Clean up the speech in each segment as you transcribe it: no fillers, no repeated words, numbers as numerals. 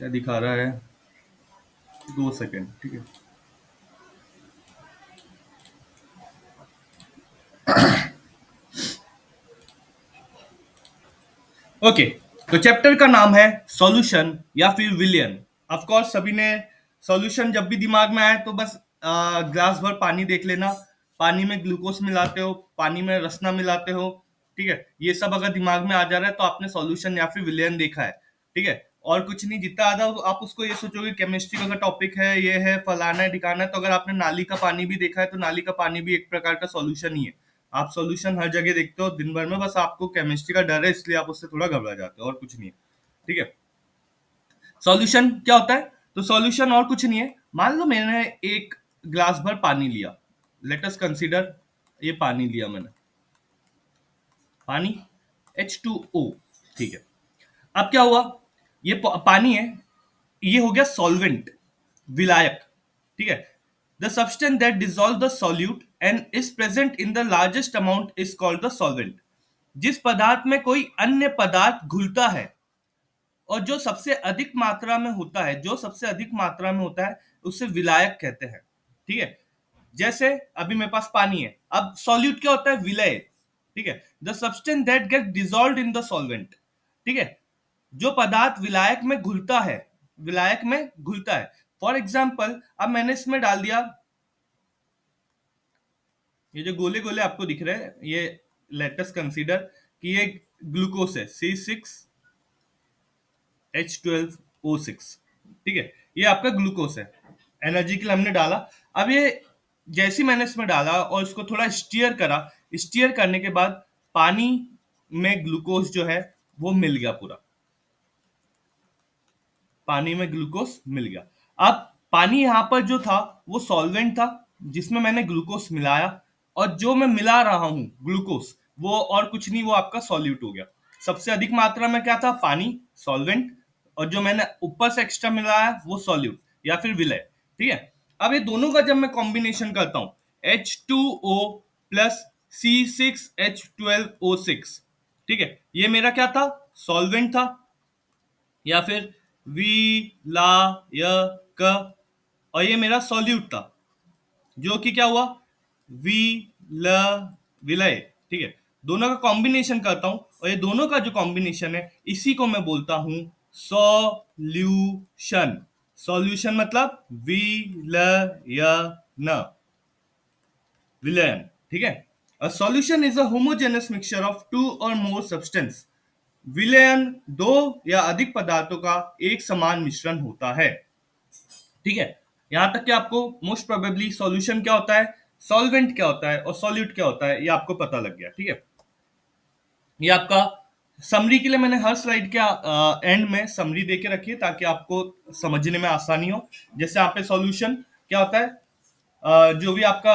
क्या दिखा रहा है? 2 सेकेंड, ठीक है। ओके, तो चैप्टर का नाम है सॉल्यूशन या फिर विलियन। ऑफ कोर्स सभी ने सॉल्यूशन जब भी दिमाग में आए तो बस ग्लास भर पानी देख लेना, पानी में ग्लूकोज मिलाते हो, पानी में रसना मिलाते हो, ठीक है। ये सब अगर दिमाग में आ जा रहा है तो आपने सॉल्यूशन या फिर विलियन देखा है, ठीक है। और कुछ नहीं, जितना ज्यादा आप उसको ये सोचोगे केमिस्ट्री का टॉपिक है, ये है, फलाना है, ठिकाना है, तो अगर आपने नाली का पानी भी देखा है तो नाली का पानी भी एक प्रकार का सॉल्यूशन ही है। आप सॉल्यूशन हर जगह देखते हो दिन भर में, बस आपको केमिस्ट्री का डर है इसलिए आप उससे थोड़ा घबरा जाते हो, और कुछ नहीं है, ठीक है। सॉल्यूशन क्या होता है? तो सॉल्यूशन और कुछ नहीं है। मान लो मैंने एक ग्लास भर पानी लिया, लेट अस कंसीडर, ये पानी लिया मैंने, पानी H2O, ठीक है। अब क्या हुआ? ये पानी है, ये हो गया सॉल्वेंट, विलायक, ठीक है। The substance that dissolve the solute and is present in the largest amount is called the solvent. जिस पदार्थ में कोई अन्य पदार्थ घुलता है और जो सबसे अधिक मात्रा में होता है, जो सबसे अधिक मात्रा में होता है, उसे विलायक कहते हैं, ठीक है। जैसे अभी मेरे पास पानी है, अब सॉल्यूट क्या होता है? विलय, ठीक है। The substance that get dissolved in the solvent, ठीक है। जो पदार्थ विलायक में घुलता है, विलायक में घुलता है। फॉर एग्जाम्पल, अब मैंने इसमें डाल दिया, ये जो गोले गोले आपको दिख रहे हैं, ये लेट अस कंसीडर कि ये ग्लूकोज है, C6H12O6, ठीक है। ये आपका ग्लूकोज है, एनर्जी के लिए हमने डाला। अब ये जैसे मैंने इसमें डाला और इसको थोड़ा स्टीयर करा, स्टीयर करने के बाद पानी में ग्लूकोज जो है वो मिल गया पूरा, पानी में ग्लूकोज मिल गया। अब पानी यहाँ पर जो था वो सॉल्वेंट था जिसमें मैंने ग्लूकोज मिलाया, और जो मैं मिला रहा हूँ ग्लूकोज, वो और कुछ नहीं, वो आपका सॉल्यूट हो गया। सबसे अधिक मात्रा में क्या था? पानी, सॉल्वेंट, और जो मैंने ऊपर से एक्स्ट्रा मिलाया वो सॉल्यूट या फिर विलय, ठीक है। अब ये दोनों का जब मैं कॉम्बिनेशन करता हूँ, H2O प्लस C6H12O6, ठीक है, ये मेरा क्या था? सॉल्वेंट था, या फिर विलायक, और ये मेरा सॉल्यूट था जो कि क्या हुआ? विलय, ठीक है। दोनों का कॉम्बिनेशन करता हूं और ये दोनों का जो कॉम्बिनेशन है इसी को मैं बोलता हूं सॉल्यूशन। सॉल्यूशन मतलब विलयन, विलयन, ठीक है। A solution is a homogeneous mixture of two or more substance. विलयन दो या अधिक पदार्थों का एक समान मिश्रण होता है, ठीक है। यहां तक कि आपको मोस्ट प्रोबेबली सॉल्यूशन क्या होता है, सॉल्वेंट क्या होता है और सॉल्यूट क्या होता है, ये आपको पता लग गया, ठीक है। ये आपका समरी के लिए मैंने हर स्लाइड के एंड में समरी दे के रखी है ताकि आपको समझने में आसानी हो। जैसे यहाँ पे सॉल्यूशन क्या होता है, जो भी आपका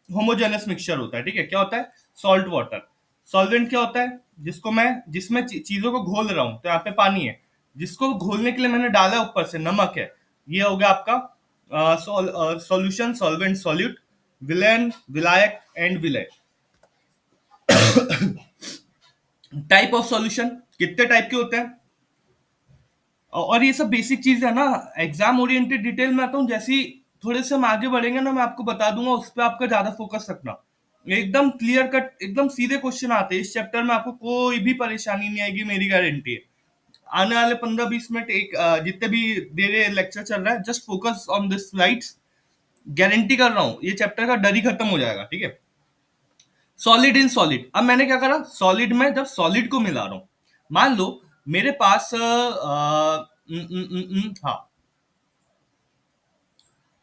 होमोजेनस मिक्सचर होता है, ठीक है, क्या होता है? Salt water. सॉल्वेंट क्या होता है? जिसको मैं, जिसमें चीजों को घोल रहा हूं, तो यहाँ पे पानी है, जिसको घोलने के लिए मैंने डाला ऊपर से नमक है, ये हो गया आपका सॉल्यूशन, सॉल्वेंट, सॉल्यूट, विलेन, विलायक एंड विलय। टाइप ऑफ सॉल्यूशन, कितने टाइप के होते हैं, और ये सब बेसिक चीज है ना, एग्जाम ओरिएंटेड डिटेल में आता हूँ। जैसे ही थोड़े से हम आगे बढ़ेंगे ना, मैं आपको बता दूंगा, उस पर आपका ज्यादा फोकस रखना। एकदम क्लियर कट, एकदम सीधे क्वेश्चन आते हैं इस चैप्टर में, आपको कोई भी परेशानी नहीं आएगी, मेरी गारंटी है। आने वाले 15-20 मिनट जितने भी देर लेक्चर चल रहा है, just focus on this slides, guarantee कर रहा हूँ ये चैप्टर का डर ही खत्म हो जाएगा, ठीक है। सॉलिड इन सॉलिड, अब मैंने क्या करा, सॉलिड में जब सॉलिड को मिला रहा हूं, मान लो मेरे पास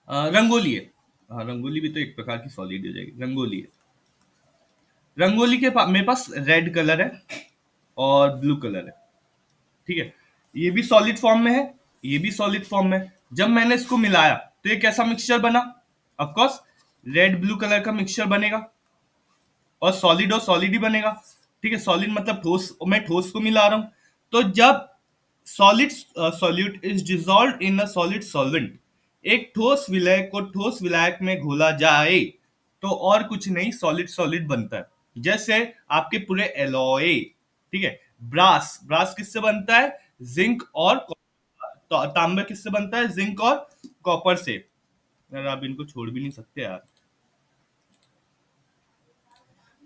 हाँ, रंगोली है। हाँ, रंगोली भी तो एक प्रकार की सॉलिड हो जाएगी, रंगोली है। रंगोली के मेरे पास रेड कलर है और ब्लू कलर है, ठीक है। ये भी सॉलिड फॉर्म में है, ये भी सॉलिड फॉर्म में है। जब मैंने इसको मिलाया तो ये कैसा मिक्सचर बना? Of course red blue colour का मिक्सचर बनेगा, और सॉलिड ही बनेगा, ठीक है। सॉलिड मतलब ठोस, मैं ठोस को मिला रहा हूं। तो जब solid solute is dissolved in a solid solvent, एक ठोस विलय को ठोस विलायक में घोला जाए तो और कुछ नहीं, सॉलिड सॉलिड बनता है। जैसे आपके पूरे एलॉय, ठीक है, ब्रास, ब्रास किससे बनता है? जिंक और कॉपर, तो तांबा किससे बनता है? जिंक और कॉपर से। यार आप इनको छोड़ भी नहीं सकते यार।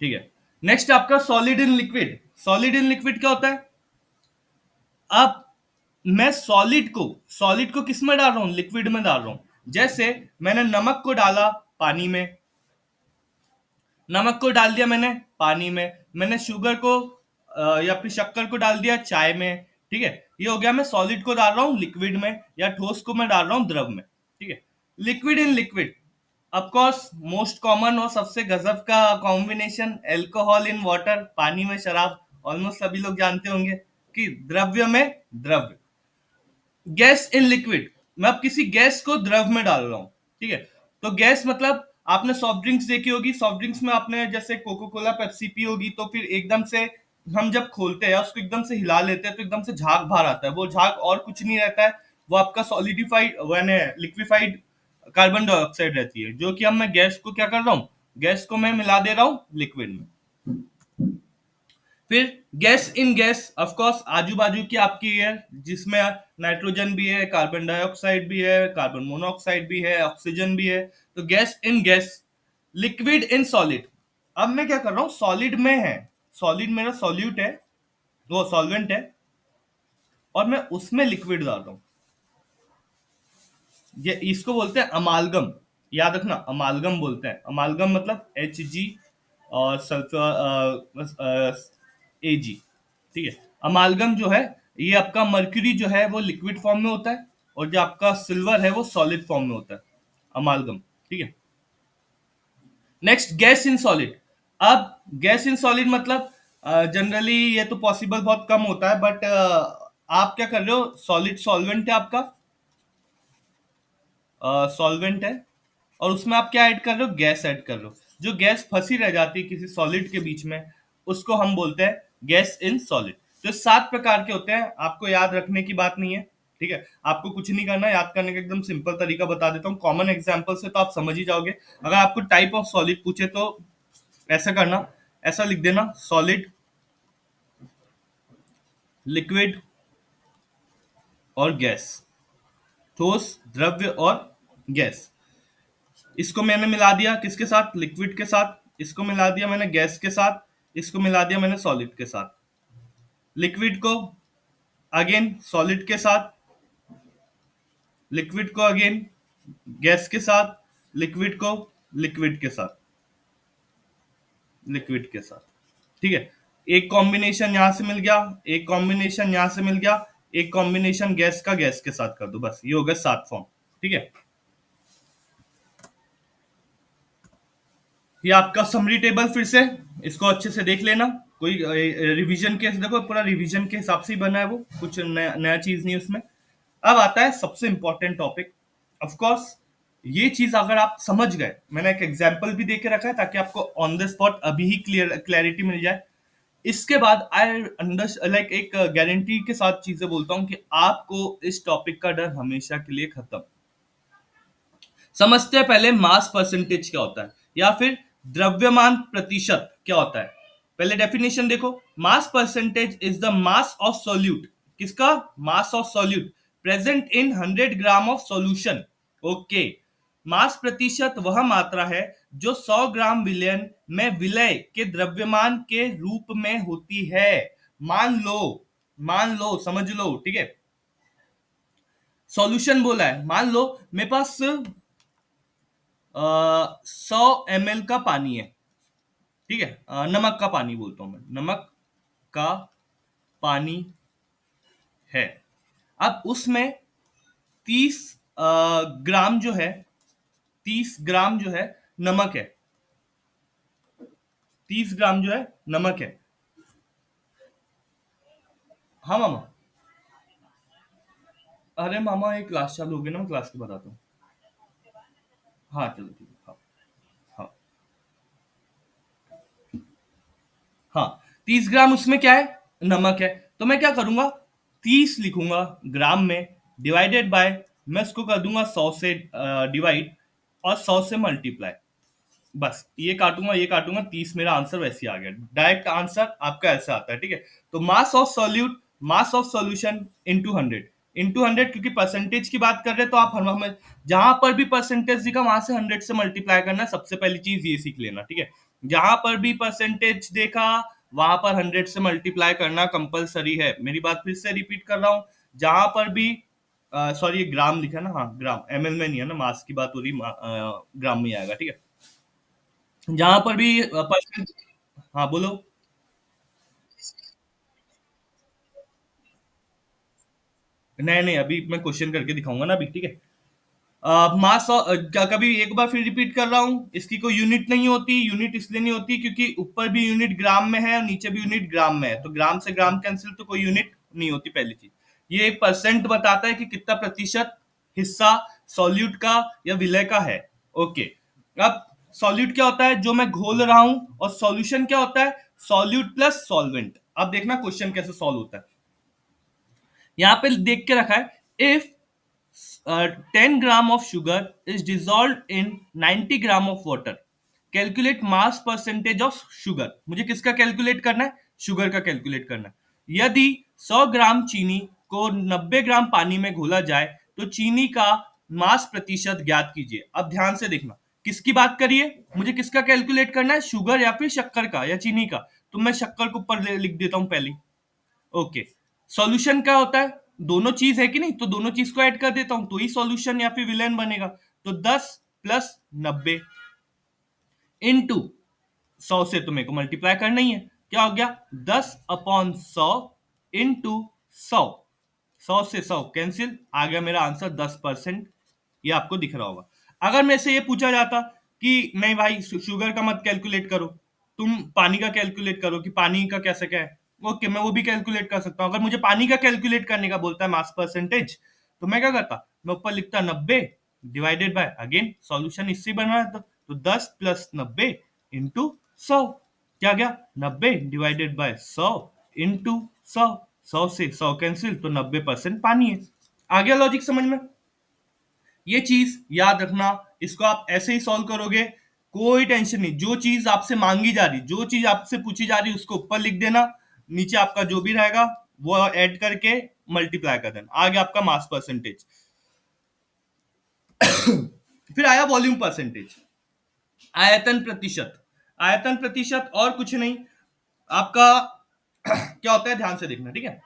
ठीक है, नेक्स्ट आपका solid in liquid. Solid in liquid क्या होता है? अब मैं सॉलिड को किस में डाल रहा हूं? लिक्विड में डाल रहा हूं। जैसे मैंने नमक को डाला पानी में, नमक को डाल दिया मैंने पानी में, मैंने शुगर को या फिर शक्कर को डाल दिया चाय में। ठीक है, ये हो गया मैं सॉलिड को डाल रहा हूँ लिक्विड में, या ठोस को मैं डाल रहा हूँ द्रव में। ठीक है, liquid in liquid, of course most common और सबसे गजब का कॉम्बिनेशन, एल्कोहल इन वाटर, पानी में शराब। ऑलमोस्ट सभी लोग जानते होंगे कि द्रव्य में द्रव्य। गैस इन लिक्विड, मैं अब किसी गैस को द्रव में डाल रहा हूं। ठीक है, तो गैस मतलब आपने सॉफ्ट ड्रिंक्स देखी होगी, सॉफ्ट ड्रिंक्स में आपने जैसे कोको कोला पेप्सी पी होगी, तो फिर एकदम से हम जब खोलते हैं उसको एकदम से हिला लेते हैं तो एकदम से झाग बाहर आता है। वो झाग और कुछ नहीं रहता है, वो आपका सॉलिडिफाइड यानी लिक्विफाइड कार्बन डाइऑक्साइड रहती है, जो कि अब मैं गैस को क्या कर रहा हूँ, गैस को मैं मिला दे रहा हूँ लिक्विड में। फिर gas in gas, of course आजू बाजू की आपकी एयर, जिसमें नाइट्रोजन भी है, कार्बन डाइऑक्साइड भी है, कार्बन मोनोऑक्साइड भी है, ऑक्सीजन भी है। तो gas in gas. Liquid in solid, अब मैं क्या कर रहा हूं, सॉलिड में है, सॉलिड मेरा सॉल्यूट है, वो सॉल्वेंट है, और मैं उसमें लिक्विड डाल रहा हूं। ये इसको बोलते हैं अमालगम। याद रखना, अमालगम बोलते हैं। अमालगम मतलब Hg और सल्फर Ag। ठीक है, अमालगम जो है, ये आपका मर्क्यूरी जो है वो लिक्विड फॉर्म में होता है, और जो आपका सिल्वर है वो सॉलिड फॉर्म में होता है, अमालगम। ठीक है, नेक्स्ट गैस इन सॉलिड। अब गैस इन सॉलिड मतलब जनरली ये तो पॉसिबल बहुत कम होता है, बट आप क्या कर रहे हो, सॉलिड सॉल्वेंट है आपका, सॉल्वेंट है, और उसमें आप क्या ऐड कर रहे हो, गैस ऐड कर रहे हो। जो गैस फंसी रह जाती है किसी सॉलिड के बीच में, उसको हम बोलते हैं गैस इन सॉलिड। तो 7 प्रकार के होते हैं, आपको याद रखने की बात नहीं है। ठीक है, आपको कुछ नहीं करना, याद करने का एकदम सिंपल तरीका बता देता हूँ, कॉमन एग्जांपल से तो आप समझ ही जाओगे। अगर आपको टाइप ऑफ सॉलिड पूछे तो ऐसा करना, ऐसा लिख देना, सॉलिड, लिक्विड और गैस, ठोस, द्रव्य और गैस। इसको मैंने मिला दिया किसके साथ, लिक्विड के साथ, इसको मिला दिया मैंने गैस के साथ, इसको मिला दिया मैंने सॉलिड के साथ। लिक्विड को अगेन सॉलिड के साथ, लिक्विड को अगेन गैस के साथ, लिक्विड को लिक्विड के साथ, लिक्विड के साथ। ठीक है, एक कॉम्बिनेशन यहां से मिल गया, एक कॉम्बिनेशन यहां से मिल गया, एक कॉम्बिनेशन गैस का गैस के साथ कर दो, बस ये हो गया 7 फॉर्म। ठीक है, ये आपका समरी टेबल, फिर से इसको अच्छे से देख लेना। कोई रिवीजन के, देखो पूरा रिवीजन के हिसाब से ही बना है, वो कुछ नया नया चीज नहीं उसमें। अब आता है सबसे इंपॉर्टेंट टॉपिक। ऑफ कोर्स ये चीज अगर आप समझ गए, मैंने एक एग्जांपल भी दे के रखा है ताकि आपको ऑन द स्पॉट अभी ही क्लैरिटी मिल जाए। इसके बाद आई अंडर लाइक एक गारंटी के साथ चीजें बोलता हूँ कि आपको इस टॉपिक का डर हमेशा के लिए खत्म। समझते हैं पहले मास परसेंटेज क्या होता है, या फिर द्रव्यमान प्रतिशत क्या होता है। पहले डेफिनेशन देखो, mass percentage is the mass of solute, किसका, mass of solute present in 100 gram of solution. Okay, mass प्रतिशत वह मात्रा है जो 100 ग्राम विलयन में विलय के द्रव्यमान के रूप में होती है। मान लो, मान लो, समझ लो। ठीक है, सॉल्यूशन बोला है, मान लो मेरे पास 100 ml का पानी है। ठीक है, नमक का पानी बोलता हूं मैं, नमक का पानी है। अब उसमें 30 ग्राम जो है, 30 ग्राम जो है नमक है, 30 ग्राम जो है नमक है। हाँ मामा, अरे मामा एक क्लास चालू हो गई ना, मैं क्लास के बताता हूँ। हाँ चलो ठीक है, हाँ। हाँ, हाँ, 30 ग्राम उसमें क्या है, नमक है। तो मैं क्या करूंगा, 30 लिखूंगा ग्राम में, डिवाइडेड बाय, मैं उसको कर दूंगा 100 से डिवाइड, और 100 से मल्टीप्लाई। बस ये काटूंगा, ये काटूंगा, 30 मेरा आंसर वैसे ही आ गया। डायरेक्ट आंसर आपका ऐसा आता है। ठीक है, तो मास of solute, mass of solution into 100, into 100, क्योंकि परसेंटेज की बात कर रहे हैं तो आप हमें जहां पर भी परसेंटेज दिखा वहां से 100 से मल्टीप्लाई करना, सबसे पहली चीज ये सीख लेना, ठीक है। जहां पर भी परसेंटेज देखा वहां पर 100 से मल्टीप्लाई करना कंपलसरी है। मेरी बात फिर से रिपीट कर रहा हूं, जहां पर भी सॉरी, ये ग्राम लिखा ना, हाँ ग्राम, एमएल में नहीं है ना, मास की बात हो रही, ग्राम में ही आएगा, ठीक है। जहां पर भी परसेंट, हाँ बोलो। नहीं नहीं, अभी मैं क्वेश्चन करके दिखाऊंगा ना अभी, ठीक है। मास, कभी एक बार फिर रिपीट कर रहा हूं, इसकी कोई यूनिट नहीं होती। यूनिट इसलिए नहीं होती क्योंकि ऊपर भी यूनिट ग्राम में है और नीचे भी यूनिट ग्राम में है, तो ग्राम से ग्राम कैंसिल, तो कोई यूनिट नहीं होती पहली चीज। ये एक परसेंट बताता है कि कितना प्रतिशत हिस्सा सॉल्यूट का या विलय का है। ओके। अब सॉल्यूट क्या होता है, जो मैं घोल रहा हूं, और सॉल्यूशन क्या होता है, सॉल्यूट प्लस सॉल्वेंट। अब देखना क्वेश्चन कैसे सॉल्व होता है। यहां पे देख के रखा है, if 10 gram of sugar is dissolved in 90 gram of water, calculate mass percentage of sugar. मुझे किसका कैलकुलेट करना है, शुगर का कैलकुलेट करना है। यदि 100 ग्राम चीनी को 90 ग्राम पानी में घोला जाए तो चीनी का मास प्रतिशत ज्ञात कीजिए। अब ध्यान से देखना, किसकी बात करिए, मुझे किसका कैलकुलेट करना है, शुगर या फिर शक्कर का या चीनी का। तो मैं शक्कर को ऊपर लिख देता हूं पहले। ओके। सॉल्यूशन क्या होता है, दोनों चीज है कि नहीं, तो दोनों चीज को ऐड कर देता हूं तो ही सॉल्यूशन या फिर विलेन बनेगा। तो 10 प्लस 90 इनटू 100 से तो मेरे को मल्टीप्लाई करना ही है। क्या हो गया, 10/100 इंटू 100। 100 से 100 कैंसिल, आ गया मेरा आंसर 10%। ये आपको दिख रहा होगा। अगर मेरे से ये पूछा जाता कि नहीं भाई शुगर का मत कैलकुलेट करो, तुम पानी का कैलकुलेट करो कि पानी का कैसे क्या है, ओके मैं वो भी कैलकुलेट कर सकता हूँ। अगर मुझे पानी का कैलकुलेट करने का बोलता है मास परसेंटेज, तो मैं क्या करता, मैं ऊपर लिखता 90 डिवाइडेड बाय, अगेन सॉल्यूशन इससे बना है, तो 10 प्लस 90 इंटू 100। क्या गया, 90 डिवाइडेड बाय 100 इंटू 100। 100 से 100 कैंसिल, तो 90% पानी है। आ गया लॉजिक समझ में। ये चीज याद रखना, इसको आप ऐसे ही सॉल्व करोगे, कोई टेंशन नहीं। जो चीज आपसे मांगी जा रही, जो चीज आपसे पूछी जा रही, उसको ऊपर लिख देना, नीचे आपका जो भी रहेगा वो ऐड करके मल्टीप्लाई कर देना, आ गया आपका मास परसेंटेज। फिर आया वॉल्यूम परसेंटेज, आयतन प्रतिशत। आयतन प्रतिशत और कुछ नहीं आपका, क्या होता है ध्यान से देखना, ठीक है।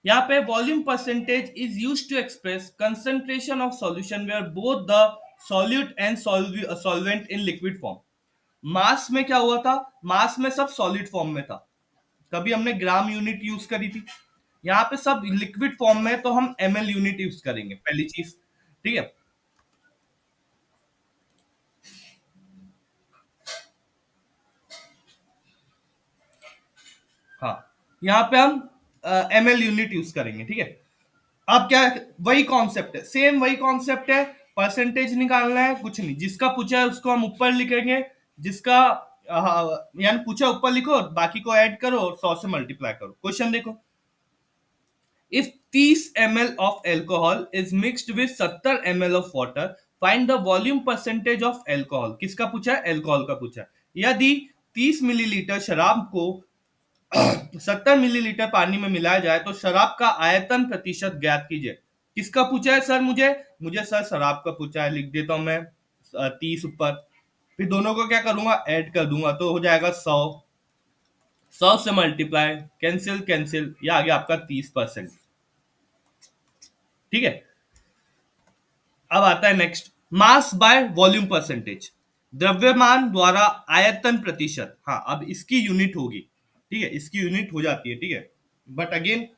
यहाँ पे volume percentage is use to express concentration of solution where both the solute and solvent in liquid form. Mass में क्या हुआ था, मास में सब सॉलिड फॉर्म में था, तभी हमने ग्राम यूनिट यूज करी थी। यहाँ पे सब लिक्विड फॉर्म में, तो हम एमएल यूनिट यूज करेंगे पहली चीज, ठीक है। हाँ, यहाँ पे हम एमएल यूनिट यूज करेंगे, ठीक है। अब क्या है, वही कॉन्सेप्ट है, सेम वही कॉन्सेप्ट है। परसेंटेज निकालना है, कुछ नहीं, जिसका पूछा है उसको हम ऊपर लिखेंगे, जिसका यानी पूछा ऊपर लिखो, बाकी को ऐड करो और 100 से मल्टीप्लाई करो। क्वेश्चन देखो, if 30 ml of alcohol is mixed with 70 ml of water, find the volume percentage of alcohol। किसका पूछा है, एल्कोहल का पूछा है। यदि 30 मिलीलीटर शराब को 70 मिलीलीटर पानी में मिलाया जाए तो शराब का आयतन प्रतिशत ज्ञात कीजिए। किसका पूछा है सर, मुझे मुझे सर शराब का पूछा है, लिख देता हूं मैं 30 ऊपर, फिर दोनों को क्या करूंगा, ऐड कर दूंगा, तो हो जाएगा 100। 100 से मल्टीप्लाई, कैंसिल कैंसिल, ये आ गया आपका 30%, ठीक है। अब आता है next, mass by volume percentage, द्रव्यमान द्वारा आयतन प्रतिशत। हाँ, अब इसकी यूनिट होगी, ठीक है, इसकी यूनिट हो जाती है, ठीक है। बट अगेन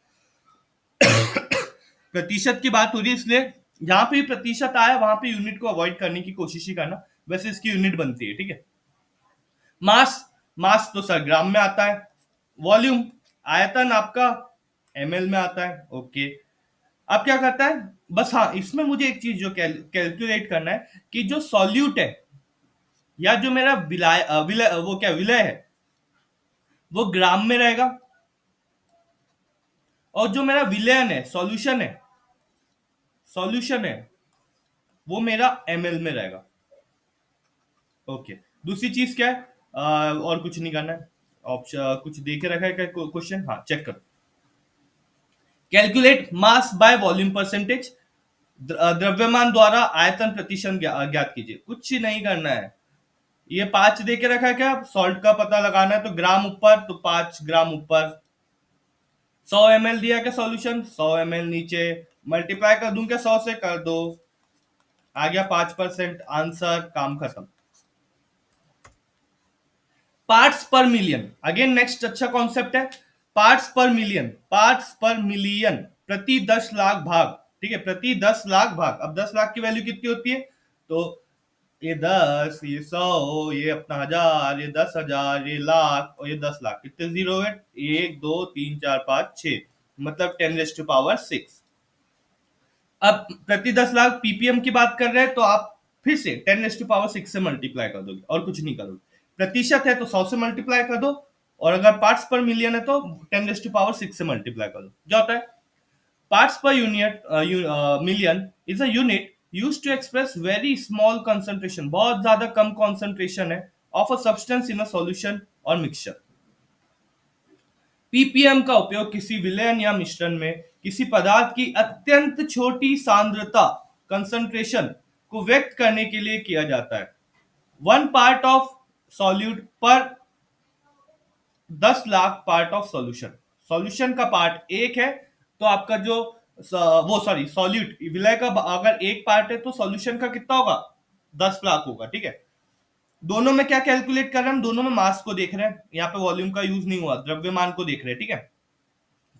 प्रतिशत की बात हो रही है, इसलिए जहां पे प्रतिशत आया वहां पे यूनिट को अवॉइड करने की कोशिश ही करना, वैसे इसकी यूनिट बनती है, ठीक है। मास, मास तो सर ग्राम में आता है, वॉल्यूम आयतन आपका एमएल में आता है, ओके। अब क्या करता है, बस हाँ इसमें मुझे एक चीज जो कैलकुलेट करना है कि जो सॉल्यूट है या जो मेरा विलय वो क्या विलय है, वो ग्राम में रहेगा, और जो मेरा विलयन है, सॉल्यूशन है, सॉल्यूशन है, वो मेरा एमएल में रहेगा, ओके। दूसरी चीज क्या है, और कुछ नहीं करना है। ऑप्शन कुछ दे के रखा है क्या क्वेश्चन, हाँ चेक करो। Calculate mass by volume percentage, द्रव्यमान द्वारा आयतन प्रतिशत ज्ञात कीजिए। कुछ नहीं करना है, ये 5 दे के रखा है, क्या सॉल्ट का पता लगाना है तो ग्राम ऊपर, तो 5 ग्राम ऊपर। 100 ml दिया क्या सॉल्यूशन, 100 ml नीचे, मल्टीप्लाई कर दूं क्या 100 से, कर दो, आ गया 5% आंसर, काम खत्म। पार्ट्स पर मिलियन, अगेन नेक्स्ट अच्छा कॉन्सेप्ट है, पार्ट्स पर मिलियन, पार्ट्स पर मिलियन, प्रति 10 लाख भाग, ठीक है, प्रति 10 लाख भाग। अब 10 लाख की वैल्यू कितनी होती है, तो ये 10, ये 100, ये अपना 1000, ये 10,000, ये लाख, और ये 10 लाख, कितने जीरो है, 1 2 3 4 5 6, मतलब 10⁻⁶। अब प्रति 10 लाख पीपीएम की बात कर रहे हैं, तो आप फिर से 10⁻⁶ से मल्टीप्लाई कर दोगे और कुछ नहीं करोगे। प्रतिशत है तो 100 से मल्टीप्लाई कर दो, और अगर पार्ट्स पर मिलियन है तो 10⁻⁶ से मल्टीप्लाई कर दो। क्या होता है, parts per unit million is a unit used to express very small concentration, बहुत ज्यादा कम concentration है of a substance in a solution or mixture। Ppm का उपयोग किसी विलयन या मिश्रण में किसी पदार्थ की अत्यंत छोटी सांद्रता कंसंट्रेशन को व्यक्त करने के लिए किया जाता है। 1 पार्ट ऑफ सॉल्यूट पर 10 lakh part of solution, solution का पार्ट एक है, तो आपका जो वो सॉरी सॉल्यूट विलय का अगर एक पार्ट है तो सॉल्यूशन का कितना होगा, 10 लाख होगा, ठीक है। दोनों में क्या कैलकुलेट कर रहे हैं हम, दोनों में मास को देख रहे हैं, यहाँ पे वॉल्यूम का यूज नहीं हुआ, द्रव्यमान को देख रहे हैं, ठीक है।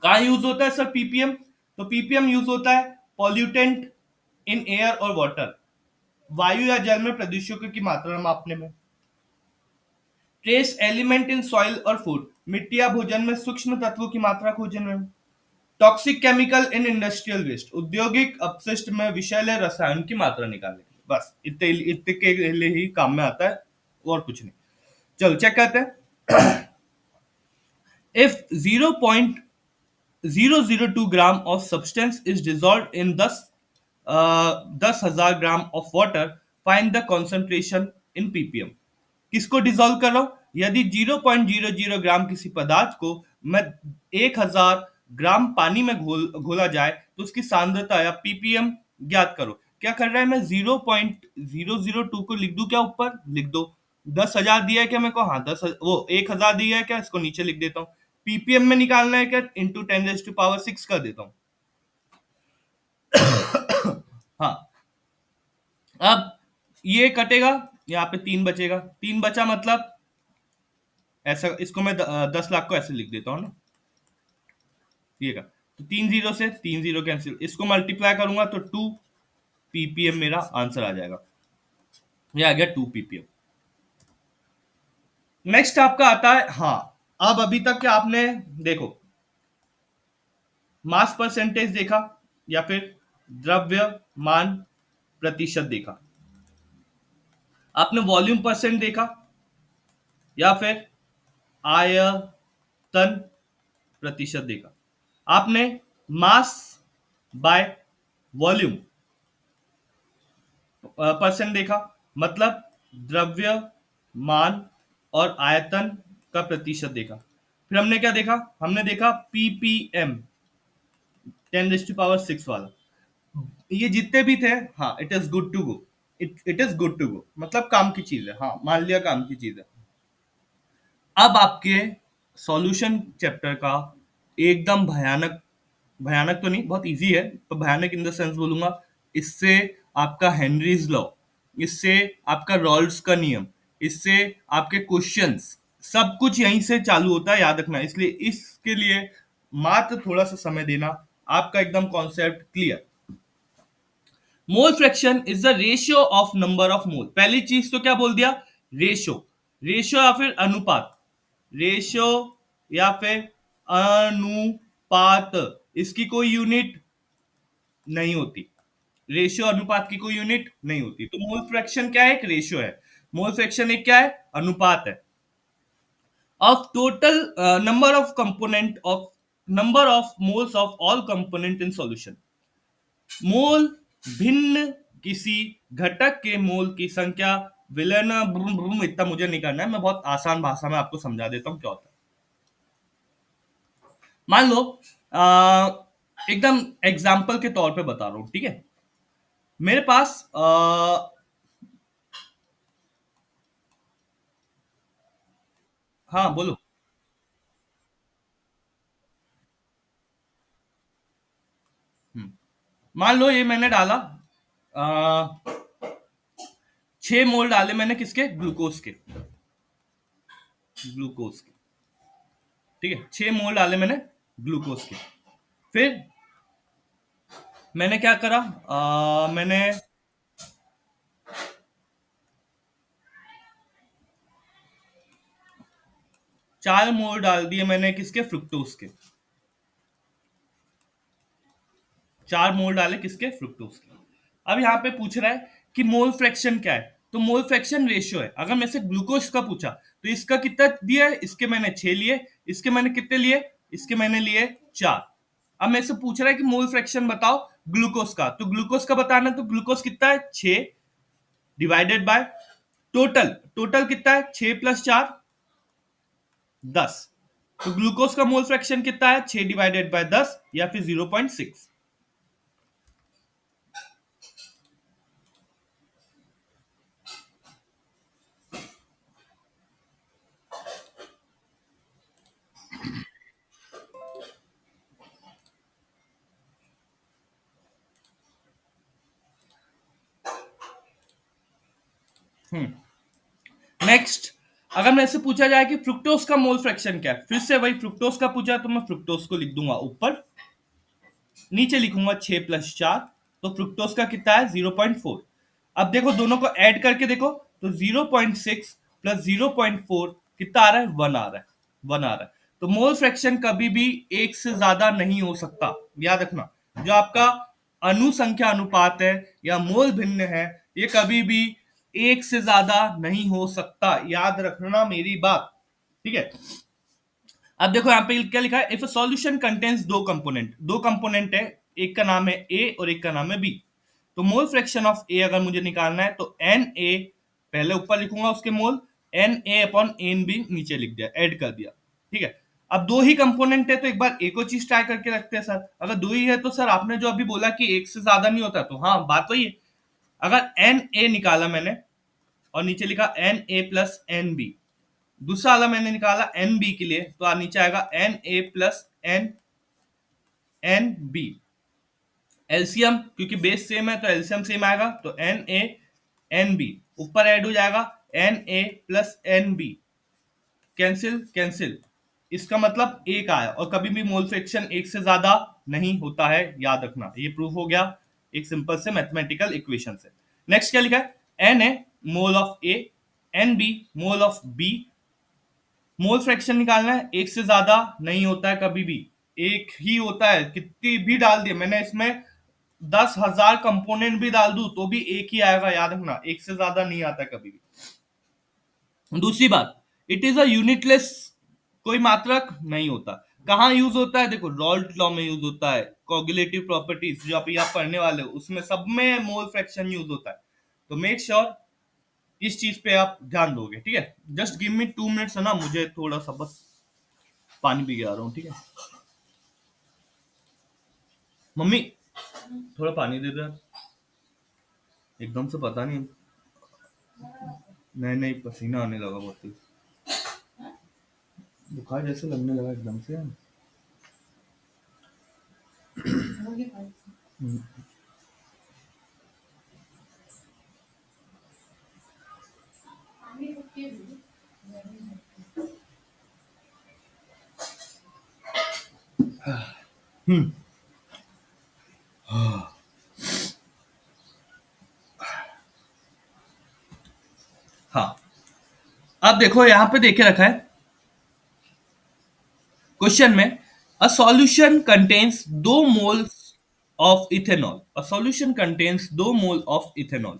कहाँ यूज होता है सर पीपीएम, तो पीपीएम यूज होता है पॉल्यूटेंट इन एयर और वाटर, वायु या जल में प्रदूषकों की मात्रा मापने में। ट्रेस एलिमेंट इन सॉइल और फूड, मिट्टी या भोजन में सूक्ष्म तत्वों की मात्रा खोजने में। Toxic chemical in industrial waste, औद्योगिक अपशिष्ट में विषैले रसायन की मात्रा निकालने के लिए। बस इतने इतने के लिए ही काम में आता है, और कुछ नहीं। चलो चेक करते हैं। If 0.002 gram of substance is dissolve in 10,000 gram of water, find the concentration in PPM. किसको डिजोल्व कर रहा हूं, यदि 0.00 ग्राम किसी पदार्थ को मैं 1000 ग्राम पानी में घोला जाए तो उसकी सांद्रता या पीपीएम ज्ञात करो। क्या कर रहा है, मैं 0.002 को लिख दूं क्या, ऊपर लिख दो। 10,000 दिया है क्या मेरे को, हाँ 10, वो 1000 दिया है क्या, इसको नीचे लिख देता हूँ। पीपीएम में निकालना है क्या, इंटू 10⁻⁶ कर देता हूँ। हाँ, अब ये कटेगा, यहाँ पे 3 बचेगा, 3 बचा मतलब ऐसा, इसको मैं 10 लाख को ऐसे लिख देता हूँ ना, ठीक है। तो 3 जीरो से 3 जीरो कैंसिल, इसको मल्टीप्लाई करूंगा तो 2 पीपीएम मेरा आंसर आ जाएगा, ये आ गया 2 पीपीएम। नेक्स्ट आपका आता है, हाँ अब अभी तक क्या आपने देखो, मास परसेंटेज देखा, या फिर द्रव्यमान प्रतिशत देखा, आपने वॉल्यूम परसेंट देखा, या फिर आयतन प्रतिशत देखा, आपने मास बाय वॉल्यूम परसेंट देखा, मतलब द्रव्यमान और आयतन का प्रतिशत देखा। फिर हमने क्या देखा, हमने देखा पीपीएम 10⁻⁶ वाला, ये जितने भी थे, हाँ it is good to go, it is good to go, मतलब काम की चीज है, हाँ मान लिया काम की चीज है। अब आपके सॉल्यूशन चैप्टर का एकदम भयानक, भयानक तो नहीं, बहुत इजी है, तो भयानक इन द सेंस बोलूंगा, इससे आपका हेनरीज लॉ, इससे आपका रॉल्स का नियम, इससे आपके क्वेश्चंस, सब कुछ यहीं से चालू होता है, याद रखना। इसलिए इसके लिए मात्र थोड़ा सा समय देना, आपका एकदम concept clear. Mole fraction is the ratio of number of मोल, पहली चीज तो क्या बोल दिया, रेशियो, रेशियो या फिर अनुपात, रेशियो या फिर अनुपात, इसकी कोई यूनिट नहीं होती, रेशियो अनुपात की कोई यूनिट नहीं होती। तो मोल फ्रैक्शन क्या है, एक रेशियो है, मोल फ्रैक्शन एक क्या है, अनुपात है, of total number of component of, number of moles of all component in solution. Mole भिन्न किसी घटक के मोल की संख्या, विलयन ब्रूम ब्रूम इतना मुझे नहीं करना है, मैं बहुत आसान भाषा में आपको समझा देता हूं क्या होता है। मान लो एकदम एग्जाम्पल के तौर पे बता रहा हूं, ठीक है। मेरे पास हाँ बोलो। हम्म, मान लो ये मैंने डाला 6 मोल डाले मैंने किसके, ग्लूकोज के, ग्लूकोज के, ठीक है। 6 मोल डाले मैंने ग्लूकोज के। फिर मैंने क्या करा, मैंने 4 मोल डाल दिए मैंने किसके, फ्रुक्टोज के। 4 मोल डाले किसके, फ्रुक्टोज के। अब यहाँ पे पूछ रहा है कि मोल फ्रैक्शन क्या है, तो मोल फ्रैक्शन रेशियो है। अगर मेरे से ग्लूकोज का पूछा तो इसका कितना दिया है, इसके मैंने 6 लिए, इसके मैंने कितने लिए, इसके मैंने लिए 4। अब मेरे से पूछ रहा है कि मोल फ्रैक्शन बताओ ग्लूकोज का, तो ग्लूकोज का बताना है, तो ग्लूकोज कितना है, 6 डिवाइडेड बाय टोटल, टोटल कितना है, 6 + 4 10। तो ग्लूकोज का मोल फ्रैक्शन कितना है, 6 डिवाइडेड बाय 10 या फिर 0.6। नेक्स्ट, अगर मेरे से पूछा जाए कि फ्रुक्टोज का मोल फ्रैक्शन क्या है, फिर से वही फ्रुक्टोज का पूछा तो मैं फ्रुक्टोज को लिख दूंगा ऊपर, नीचे लिखूंगा 6 + 4। तो फ्रुक्टोज का कितना है, 0.4। अब देखो दोनों को ऐड करके देखो, तो 0.6 + 0.4 कितना आ रहा है, 1 आ रहा है, 1 आ रहा है। तो मोल फ्रैक्शन कभी भी एक से ज्यादा नहीं हो सकता, याद रखना। जो आपका अनुसंख्या अनुपात है या मोल भिन्न है, ये कभी भी एक से ज्यादा नहीं हो सकता, याद रखना मेरी बात, ठीक है। अब देखो यहाँ पे क्या लिखा है, इफ अ सॉल्यूशन कंटेन्स दो कंपोनेंट, दो कंपोनेंट है, एक का नाम है ए और एक का नाम है बी। तो मोल फ्रैक्शन ऑफ ए अगर मुझे निकालना है तो एन ए पहले ऊपर लिखूंगा उसके mole, N A upon N B नीचे लिख दिया, ऐड कर दिया, ठीक है। अब दो ही कंपोनेंट है तो एक बार एक और चीज ट्राई करके रखते हैं सर। अगर दो ही है तो सर आपने जो अभी बोला कि एक से ज्यादा नहीं होता, तो हाँ बात वही है। अगर एन ए निकाला मैंने और नीचे लिखा N A plus N B, दूसरा वाला मैंने निकाला एन बी के लिए, तो नीचे आएगा N A plus N N B. LCM क्योंकि बेस सेम है तो एलसीएम सेम आएगा, तो एन ए एन बी ऊपर ऐड हो जाएगा, N A plus N B, cancel cancel, इसका मतलब एक आया। और कभी भी मोल फ्रैक्शन एक से ज्यादा नहीं होता है, याद रखना। ये प्रूफ हो गया एक सिंपल से मैथमेटिकल इक्वेशन से। नेक्स्ट क्या लिखा है, N A mole of A, N B mole of B. Mole fraction निकालना है, एक से ज्यादा नहीं होता है कभी भी, एक ही होता है। कितनी भी डाल दिए मैंने इसमें, 10,000 कंपोनेंट भी डाल दूं तो भी एक ही आएगा, याद रखना, एक से ज्यादा नहीं आता कभी भी। दूसरी बात, इट इज अ यूनिटलेस, कोई मात्रक नहीं होता। कहाँ यूज होता है, देखो रॉल्ट लॉ में यूज होता है, कोगुलेटिव प्रॉपर्टीज जो आप पढ़ने वाले हो उसमें सब में मोल फ्रैक्शन यूज होता है। तो मेक श्योर इस चीज पे आप ध्यान दोगे, ठीक है। जस्ट गिव मी 2 मिनट्स है ना, मुझे थोड़ा सा बस पानी पी के आ रहा हूँ, ठीक है। मम्मी थोड़ा पानी दे दो यार। एकदम से पता नहीं, नहीं नहीं पसीना आने लगा बहुत तेज, बुखार जैसे लगने लगा एकदम से। हम्म, हम्म, हाँ। अब देखो यहाँ पे देखे रखा है क्वेश्चन में, a solution contains 2 mole of ethanol, a solution contains 2 mole of ethanol.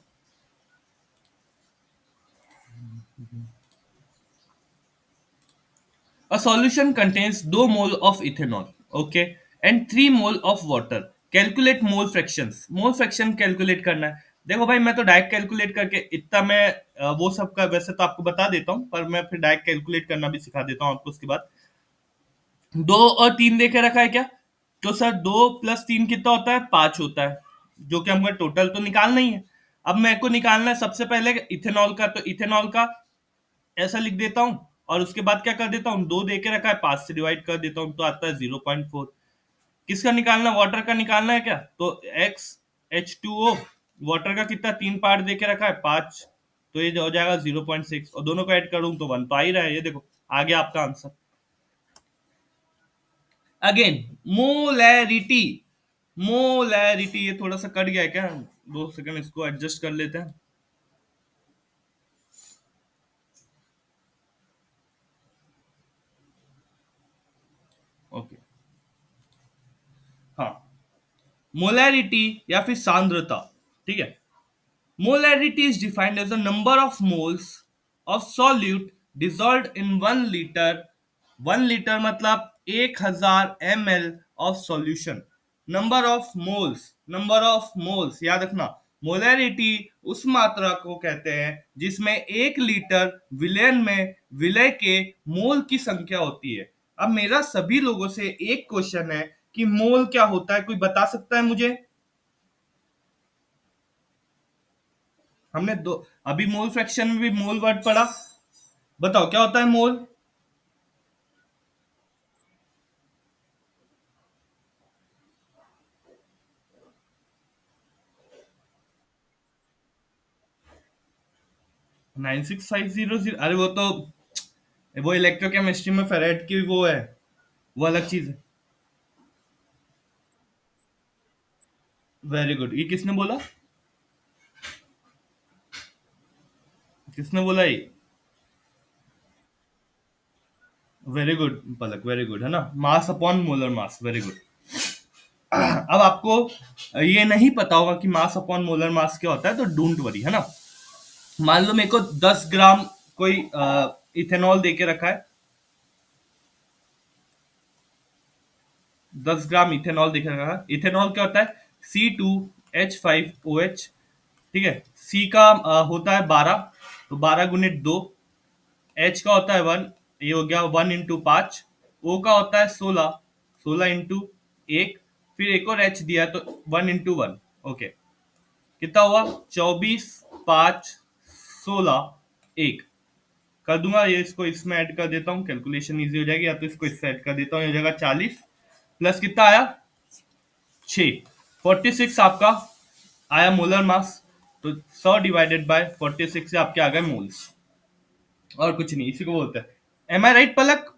A solution contains 2 mole of ethanol, okay, and 3 mole of water. Calculate mole fractions. Mole fraction calculate करना है। देखो भाई मैं तो डायरेक्ट कैलकुलेट करके इतना मैं वो सब का वैसे तो आपको बता देता हूँ, पर मैं फिर डायरेक्ट कैलकुलेट करना भी सिखा देता हूँ आपको उसके बाद। 2 और 3 देखे रखा है क्या, तो सर 2 + 3 कितना होता है, 5 होता है, जो कि हमको टोटल तो निकालना ही है। अब मेरे को निकालना है सबसे पहले इथेनॉल का, तो इथेनॉल का ऐसा लिख देता हूँ, और उसके बाद क्या कर देता हूँ, 2 दे के रखा है, 5 से डिवाइड कर देता हूँ, तो आता है 0.4। किसका निकालना, वाटर का निकालना है क्या, तो XH2O, वाटर का कितना, 3 पार्ट दे के रखा है, 5, तो ये हो जाएगा 0.6, और दोनों को ऐड करूँ तो 1 तो आ ही रहा है, ये देखो आ गया आपका आंसर। अगेन, मोलैरिटी, मोलैरिटी, ये थोड़ा सा कट गया है क्या, 2 सेकंड इसको एडजस्ट कर लेते हैं। ओके, हाँ, मोलैरिटी या फिर सांद्रता, ठीक है। Molarity is defined as the number of moles of solute dissolved in 1 liter. 1 liter मतलब 1000 ml of solution. Number of moles याद रखना। मोलैरिटी उस मात्रा को कहते हैं जिसमें 1 लीटर विलयन में विलय के मोल की संख्या होती है। अब मेरा सभी लोगों से एक क्वेश्चन है कि मोल क्या होता है, कोई बता सकता है मुझे? हमने दो, अभी मोल फ्रैक्शन में भी मोल वर्ड पढ़ा, बताओ क्या होता है मोल? 96500, अरे वो इलेक्ट्रोकेमिस्ट्री में फेरेट की वो है, वो अलग चीज है। वेरी गुड, ये किसने बोला, किसने बोला ये? वेरी गुड पलक, वेरी गुड, है ना, mass upon molar mass, very good. अब आपको ये नहीं पता होगा कि मास अपॉन मोलर मास क्या होता है, तो डोंट वरी, है ना। मान लो मेरे को 10 ग्राम कोई इथेनॉल दे के रखा है, 10 ग्राम इथेनॉल दिख रहा है। इथेनॉल क्या होता है, C2H5OH, ठीक है। सी का होता है 12, तो 12 × 2, एच का होता है 1, ये हो गया 1 × 5, ओ का होता है 16, 16 × 1, फिर एक और एच दिया तो 1 × 1, ओके। कितना हुआ, 24, 5, 16, 1 कर दूंगा, ये इसको इसमें ऐड कर देता हूँ, कैलकुलेशन इजी हो जाएगी, या तो इसको इससे ऐड कर देता हूँ, ये हो जाएगा 40, प्लस कितना आया, 6, 46 आपका आया मोलर मास। तो 100/46 से आपके आ गए मोल्स, और कुछ नहीं, इसी को बोलते हैं। एम आई राइट पलक?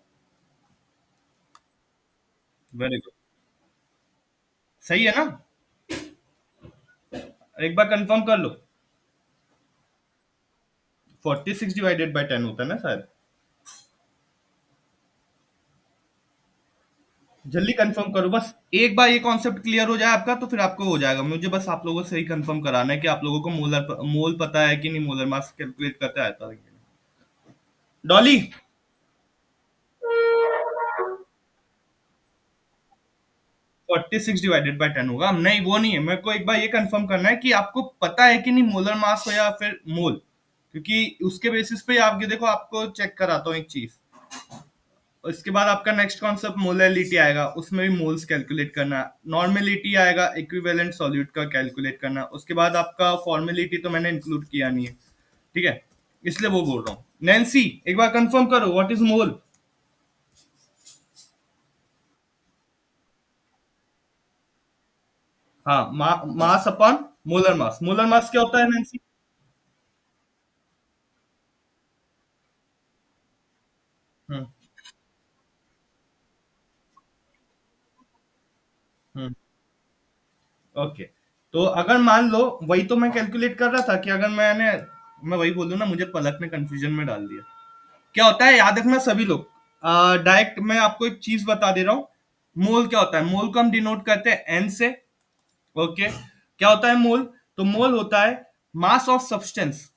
वेरी गुड, सही है ना? एक बार कंफर्म कर लो। 46/10 होता है ना शायद, जल्दी कंफर्म करो बस। एक बार ये कॉन्सेप्ट क्लियर हो जाए आपका, तो फिर आपको हो जाएगा। मुझे बस आप लोगों से ही कंफर्म कराना है कि आप लोगों को मोल पता है कि नहीं, मोलर मास कैलकुलेट करते आता है। डॉली, 46/10 होगा, नहीं वो नहीं है, मेरे को एक बार ये कंफर्म करना है कि आपको पता है कि नहीं, मोलर मास हो या फिर मोल, क्योंकि उसके बेसिस पे आपके, देखो आपको चेक कराता हूँ एक चीज। इसके बाद आपका नेक्स्ट कॉन्सेप्ट मोलैलिटी आएगा, उसमें भी मोल्स कैलकुलेट करना। नॉर्मेलिटी आएगा, इक्विवेलेंट सॉल्यूट का कैलकुलेट करना। उसके बाद आपका फॉर्मेलिटी तो मैंने इंक्लूड किया नहीं है, ठीक है, इसलिए वो बोल रहा हूँ। नैन्सी, एक बार कंफर्म करो व्हाट इज मोल। हाँ, mass upon molar mass, molar mass क्या होता है नैन्सी? हम्म, हम्म, ओके। तो अगर मान लो, वही तो मैं कैलकुलेट कर रहा था कि अगर मैं वही बोलूँ ना, मुझे पलक ने कंफ्यूजन में डाल दिया। क्या होता है याद रखना सभी लोग, डायरेक्ट मैं आपको एक चीज बता दे रहा हूँ। मोल क्या होता है, मोल को हम डिनोट करते हैं एन से, ओके। क्या होता है मोल, तो मोल होता है mass of substance,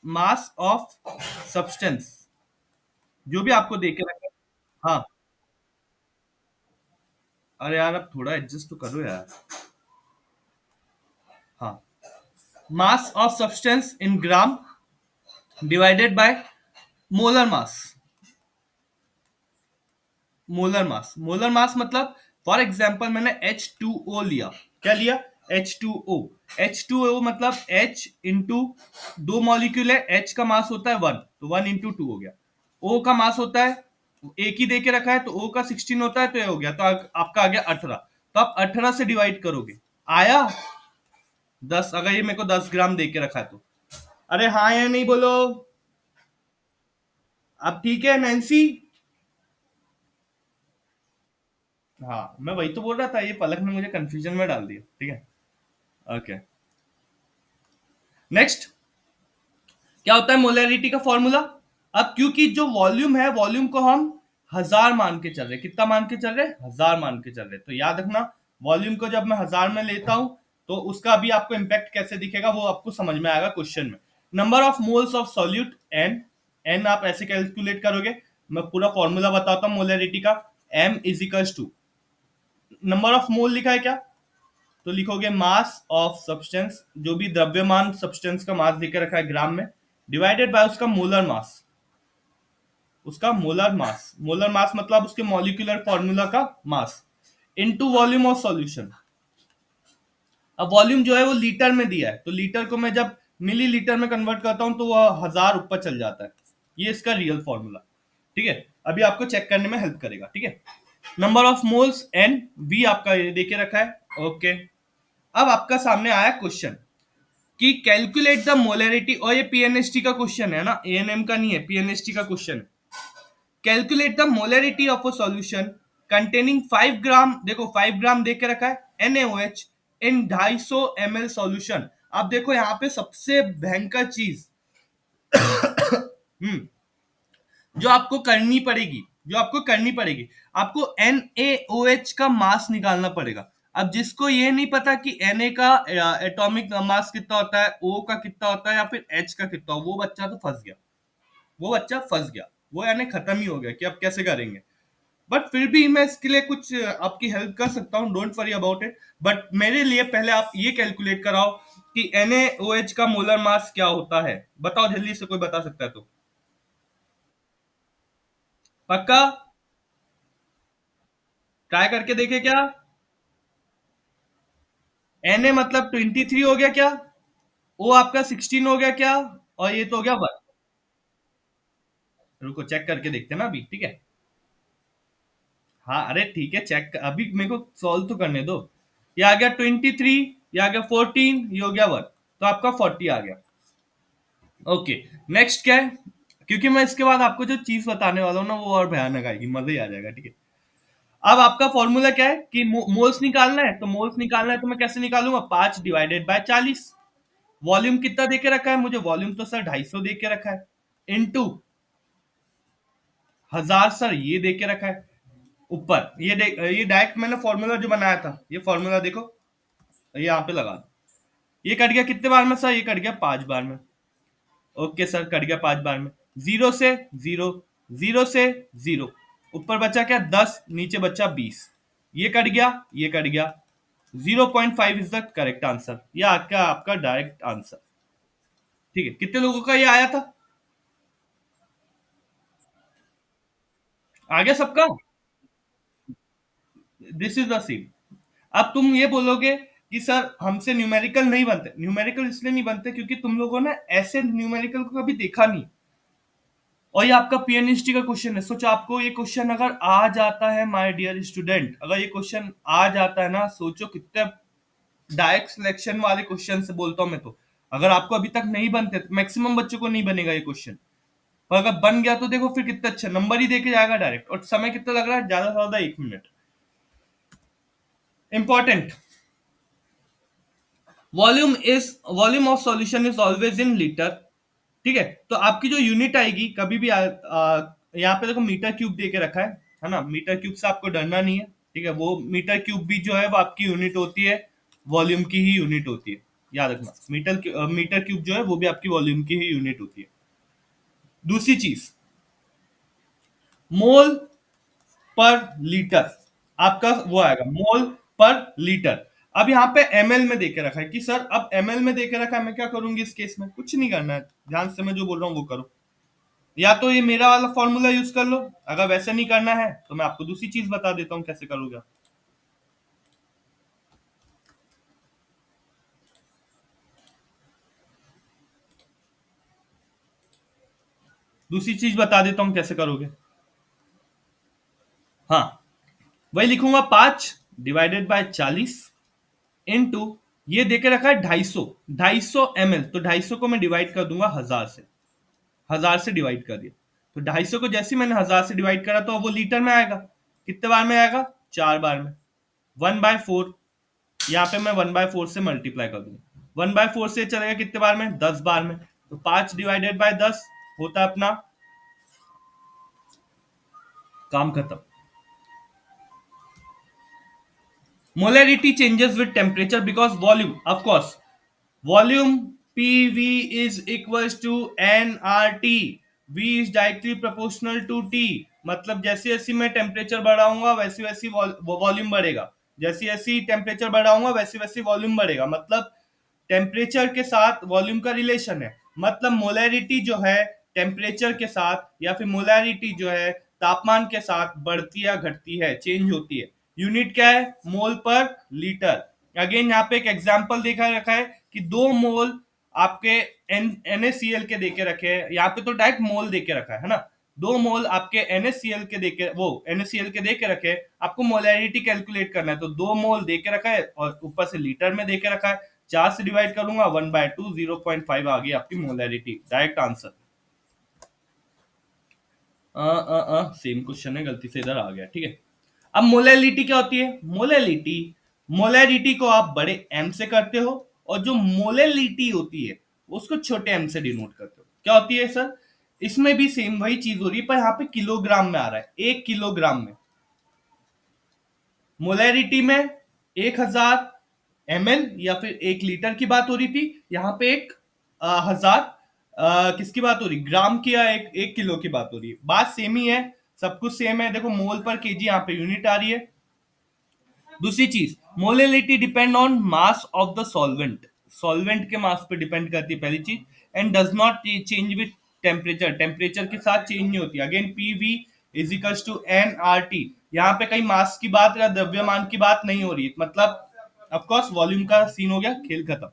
mass of substance, जो भी आपको देखे रखे। हाँ, अरे यार अब थोड़ा एडजस्ट तो करो यार। हाँ, mass of substance in gram divided by molar mass. Molar mass, molar mass मतलब फॉर एग्जाम्पल मैंने H2O लिया, क्या लिया? H2O। H2O मतलब H इंटू, दो मॉलिक्यूल है, H का मास होता है 1, तो 1 इंटू 2 हो गया। O का मास होता है, एक ही दे के रखा है, तो O का 16 होता है, तो ये हो गया, तो आपका आ गया 18। तो आप 18 से डिवाइड करोगे, आया 10, अगर ये मेरे को 10 ग्राम दे के रखा है तो। अरे हाँ या नहीं बोलो। अब ठीक है नैन्सी? हाँ, मैं वही तो बोल रहा था, ये पलक ने मुझे कंफ्यूजन में डाल दिया। ठीक है, ओके। नेक्स्ट, क्या होता है मोलैरिटी का फॉर्मूला? अब क्योंकि जो वॉल्यूम है, वॉल्यूम को हम 1000 मान के चल रहे, कितना मान के चल रहे? 1000 मान के चल रहे, तो याद रखना वॉल्यूम को जब मैं 1000 में लेता हूं, तो उसका भी आपको इंपैक्ट कैसे दिखेगा वो आपको समझ में आएगा क्वेश्चन में। Number of moles of solute N, N आप ऐसे कैलकुलेट करोगे, मैं पूरा फॉर्मूला बताता हूं मोलैरिटी का। M is equals to, number of mole लिखा है क्या, तो लिखोगे मास ऑफ सब्सटेंस, जो भी द्रव्यमान सब्सटेंस का मास देकर रखा है ग्राम में, डिवाइडेड बाय उसका मोलर मास, उसका मोलर मास, मोलर मास मतलब उसके मॉलिक्यूलर फॉर्मूला का मास, इनटू वॉल्यूम ऑफ सॉल्यूशन। अब वॉल्यूम जो है वो लीटर में दिया है, तो लीटर को मैं जब मिलीलीटर में कन्वर्ट करता हूं तो वह 1000 ऊपर चल जाता है। ये इसका रियल फॉर्मूला। ठीक है, अभी आपको चेक करने में हेल्प करेगा। ठीक है, number of moles N, V आपका ये देके रखा है, ओके। अब आपका सामने आया क्वेश्चन कि कैलकुलेट द मोलरिटी, और ये पीएनएसटी का क्वेश्चन है ना, एएनएम का नहीं है, पीएनएसटी का क्वेश्चन है। Calculate the molarity of a solution containing 5 ग्राम, देखो 5 ग्राम देख के रखा है NaOH इन 250 ml सॉल्यूशन। अब देखो यहाँ पे सबसे भयंकर चीज हम्म जो आपको करनी पड़ेगी, जो आपको करनी पड़ेगी, आपको NaOH का मास निकालना पड़ेगा। अब जिसको ये नहीं पता कि Na का एटॉमिक मास कितना होता है, O का कितना होता है, या फिर H का कितना, वो बच्चा तो फंस गया, वो बच्चा फंस गया, वो यानी खत्म ही हो गया कि अब कैसे करेंगे। बट फिर भी मैं इसके लिए कुछ आपकी हेल्प कर सकता हूँ, don't worry about it. But मेरे लिए पहले आप ये कैलकुलेट कराओ कि NaOH का मोलर मास क्या होता है, बताओ जल्दी से, कोई बता सकता है तो। पक्का? ट्राई करके देखे क्या? Na मतलब 23 हो गया क्या? O आपका 16 हो गया क्या? और ये तो हो गया 1। रुको चेक करके देखते हैं ना अभी, ठीक है। हाँ अरे ठीक है, चेक अभी मेरे को सॉल्व तो करने दो। ये आ गया 23, ये आ गया 14, ये हो गया 1, तो आपका 40 आ गया। ओके, नेक्स्ट क्या है, क्योंकि मैं इसके बाद आपको जो चीज बताने वाला हूँ ना वो और भयानक आएगी, मजा ही आ जाएगा। ठीक है, अब आपका फॉर्मूला क्या है कि मोल्स निकालना है, तो मोल्स निकालना है तो मैं कैसे निकालूंगा, 5 डिवाइडेड बाय 40। वॉल्यूम कितना देके रखा है मुझे, वॉल्यूम तो सर 250 देके रखा है, इनटू 1000 सर ये देके रखा है ऊपर। ये डायरेक्ट मैंने फॉर्मूला जो बनाया था, ये फॉर्मूला देखो, ये यहाँ पे लगा दो। ये कट गया कितने बार में सर, ये कट गया 5 बार में। ओके सर, कट गया 5 बार में। जीरो से जीरो, जीरो से जीरो, ऊपर बचा क्या 10, नीचे बचा 20, ये कट गया, ये कट गया। 0.5 इज द करेक्ट आंसर, ये आपका आपका डायरेक्ट आंसर। ठीक है, कितने लोगों का ये आया था? आ गया सबका? This is the scene. अब तुम ये बोलोगे कि सर हमसे न्यूमेरिकल नहीं बनते, न्यूमेरिकल इसलिए नहीं बनते क्योंकि तुम लोगों ने ऐसे न्यूमेरिकल को कभी देखा नहीं, और ये आपका पीएनएसटी का क्वेश्चन है। सोचो आपको ये क्वेश्चन अगर आ जाता है, माय डियर स्टूडेंट, अगर ये क्वेश्चन आ जाता है ना, सोचो कितने डायरेक्ट सिलेक्शन वाले क्वेश्चन से बोलता हूं मैं तो। अगर आपको अभी तक नहीं बनते, मैक्सिमम बच्चों को नहीं बनेगा ये क्वेश्चन, और अगर बन गया तो देखो फिर कितना अच्छा नंबर ही देके जाएगा डायरेक्ट। और समय कितना लग रहा है, ज्यादा से ज्यादा 1 minute. Important, volume of solution is always in litre. ठीक है, तो आपकी जो यूनिट आएगी कभी भी यहाँ पे देखो मीटर क्यूब दे के रखा है ना, मीटर क्यूब से आपको डरना नहीं है। ठीक है, वो मीटर क्यूब भी जो है वो आपकी यूनिट होती है, वॉल्यूम की ही यूनिट होती है, याद रखना। मीटर क्यूब जो है वो भी आपकी वॉल्यूम की ही यूनिट होती है। दूसरी चीज, मोल पर लीटर, आपका वो आएगा मोल पर लीटर। अब यहाँ पे एमएल में देके रखा है कि सर अब एमएल में देके रखा है, मैं क्या करूंगी इस केस में, कुछ नहीं करना है, ध्यान से मैं जो बोल रहा हूँ वो करो। या तो ये मेरा वाला फॉर्मूला यूज कर लो, अगर वैसे नहीं करना है तो मैं आपको दूसरी चीज बता देता हूँ कैसे करोगे। दूसरी चीज बता देता हूं कैसे करोगे। हाँ, वही लिखूंगा 5 डिवाइडेड बाय 40 इनटू, ये देके रखा है 250 250 ml, तो 250 को मैं डिवाइड कर दूंगा 1000 से। 1000 से डिवाइड कर दिया, तो 250 को जैसे ही मैंने 1000 से डिवाइड करा तो अब वो लीटर में आएगा। कितने बार में आएगा? 4 बार में। 1/4, यहाँ पे मैं 1/4 से मल्टीप्लाई कर दूंगा। 1/4 से चलेगा कितने बार में? 10 बार में। तो 5 डिवाइडेड बाय 10 होता है अपना, काम खत्म। Molarity changes with temperature because volume, of course. Volume PV is equals to nRT. V is directly proportional to T. मतलब जैसे जैसे मैं टेम्परेचर बढ़ाऊंगा वैसे वैसे वॉल्यूम बढ़ेगा, जैसे जैसे टेम्परेचर बढ़ाऊंगा वैसे वैसे वॉल्यूम बढ़ेगा। मतलब टेम्परेचर के साथ वॉल्यूम का रिलेशन है। मतलब मोलैरिटी जो है टेम्परेचर के साथ, या फिर मोलैरिटी जो है तापमान के साथ बढ़ती या घटती है, चेंज होती है। यूनिट क्या है? मोल पर लीटर। अगेन यहाँ पे एक एग्जांपल देखा रखा है कि 2 मोल आपके NaCl के देके रखे हैं, यहाँ पे तो डायरेक्ट मोल देके रखा है ना। 2 मोल आपके NaCl के देके, वो NaCl के देके रखे, आपको मोलैरिटी कैलकुलेट करना है तो 2 मोल देके रखा है और ऊपर से लीटर में देके रखा है। 4 से डिवाइड करूंगा, 1/2, 0.5 आ गई आपकी molarity, direct answer. Same question है, गलती से इधर आ गया, ठीक है। अब मोलैलिटी क्या होती है? मोलैलिटी, मोलैरिटी को आप बड़े एम से करते हो, और जो मोलैलिटी होती है उसको छोटे एम से डिनोट करते हो। क्या होती है सर? इसमें भी सेम वही चीज हो रही है, पर यहाँ पे किलोग्राम में आ रहा है। 1 किलोग्राम में, मोलैरिटी में 1000 ml या फिर 1 लीटर की बात हो रही थी, यहाँ पे 1000 किसकी बात हो रही? ग्राम की, या 1 किलो की बात हो रही है? बात सेम ही है, सब कुछ सेम है। देखो मोल पर केजी यहाँ पे यूनिट आ रही है। दूसरी चीज, molality depend on mass of the solvent, solvent के मास पे डिपेंड करती है पहली चीज। And does not change with temperature, temperature के साथ चेंज नहीं होती। Again PV is equals to nRT। यहाँ पे कहीं मास की बात या द्रव्यमान की बात नहीं हो रही है, मतलब ऑफ कोर्स वॉल्यूम का सीन हो गया, खेल खत्म।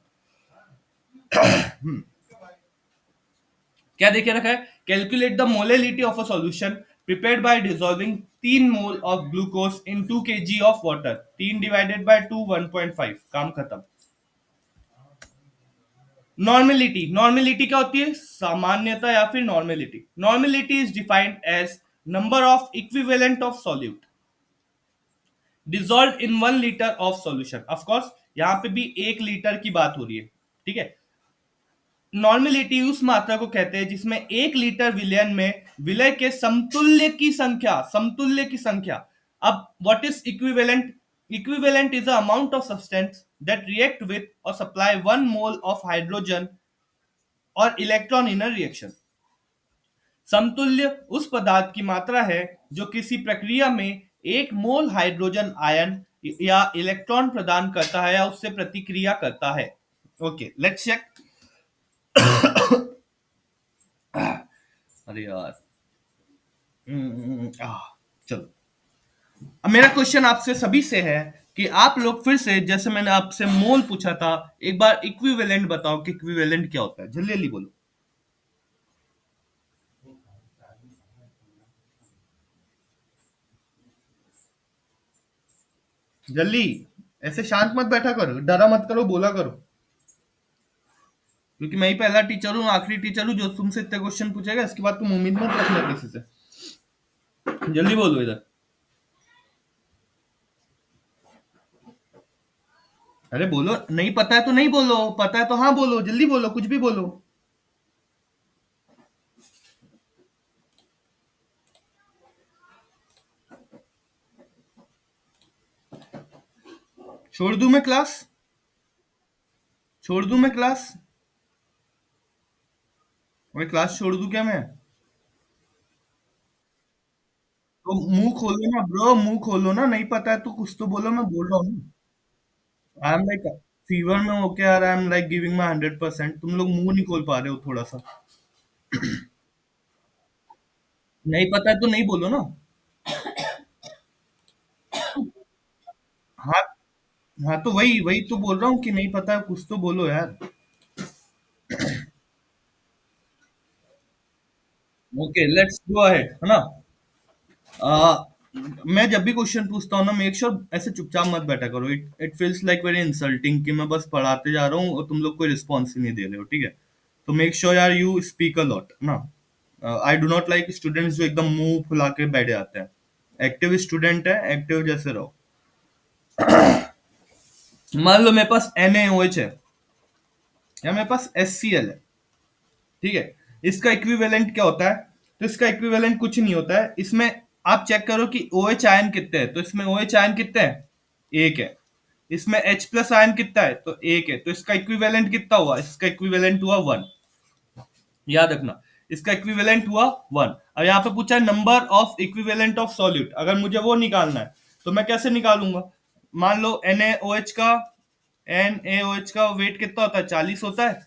क्या देखे रखा है? Calculate the molality of a solution prepared by dissolving 3 mole of glucose in 2 kg of water. 3 divided by 2, 1.5, काम खत्म। नॉर्मेलिटी, नॉर्मेलिटी क्या होती है? सामान्यता या फिर normality. Normality is defined as number of equivalent of solute dissolve in 1 litre of solution. Of course यहाँ पे भी 1 लीटर की बात हो रही है, ठीक है। नॉर्मेलिटी उस मात्रा को कहते हैं जिसमें 1 लीटर विलयन में विलय के समतुल्य की संख्या, समतुल्य की संख्या। अब what is equivalent? Equivalent is a amount of substance that react with और सप्लाई 1 मोल ऑफ हाइड्रोजन और इलेक्ट्रॉन इन अ रिएक्शन। समतुल्य उस पदार्थ की मात्रा है जो किसी प्रक्रिया में 1 मोल हाइड्रोजन आयन या इलेक्ट्रॉन प्रदान करता है या उससे प्रतिक्रिया करता है। Okay, let's check. अरे यार, चलो। अब मेरा क्वेश्चन आपसे सभी से है कि आप लोग फिर से, जैसे मैंने आपसे मोल पूछा था, एक बार इक्विवेलेंट बताओ कि इक्विवेलेंट क्या होता है। जल्दी जल्दी बोलो, जल्दी। ऐसे शांत मत बैठा करो, डरा मत करो, बोला करो। क्योंकि मैं ही पहला टीचर हूँ, आखिरी टीचर हूँ जो तुमसे इतने क्वेश्चन पूछेगा। इसके बाद तुम उम्मीद मत रखना किसी से। जल्दी बोलो इधर। अरे बोलो, नहीं पता है तो नहीं बोलो, पता है तो हाँ बोलो, जल्दी बोलो, कुछ भी बोलो। छोड़ दूं मैं क्लास? छोड़ दूं मैं क्लास? मैं क्लास छोड़ दूं क्या मैं? तो मुंह खोलो ना ब्रो, मुंह खोलो ना। नहीं पता है तो कुछ तो बोलो, मैं बोल रहा हूँ ना। आई एम लाइक फीवर में होके यार, I am like giving my 100%। तुम लोग मुंह नहीं खोल पा रहे हो थोड़ा सा। नहीं पता है तो नहीं बोलो ना। हाँ, हाँ तो वही वही तो बोल रहा हूँ कि नहीं पता है, कुछ तो बोलो यार। ओके, लेट्स गो अहेड, है ना। आ, मैं जब भी क्वेश्चन पूछता हूँ ना, मेक श्योर ऐसे चुपचाप मत बैठा करो। It it feels like very insulting कि मैं बस पढ़ाते जा रहा हूँ और तुम लोग कोई रिस्पॉन्स ही नहीं दे रहे हो, ठीक है। तो मेक श्योर यार यू स्पीक अ लॉट ना। I do not like students जो एकदम मुंह फुला के बैठ जाते हैं। एक्टिव स्टूडेंट है, एक्टिव जैसे रहो। मान लो मेरे पास NaOH है या मेरे पास HCl है, ठीक है। इसका इक्विवेलेंट क्या होता है? तो इसका इक्विवेलेंट कुछ नहीं होता है। इसमें आप चेक करो कि OH आयन कितने हैं, तो इसमें OH आयन कितने हैं? एक है। इसमें H प्लस आयन कितना है? तो एक है। तो इसका इक्विवेलेंट कितना हुआ? इसका इक्विवेलेंट हुआ वन। याद रखना, इसका इक्विवेलेंट हुआ वन। अब यहाँ पे पूछा है number of equivalent of solute, अगर मुझे वो निकालना है तो मैं कैसे निकालूंगा? मान लो NaOH का वेट कितना होता है? 40 होता है।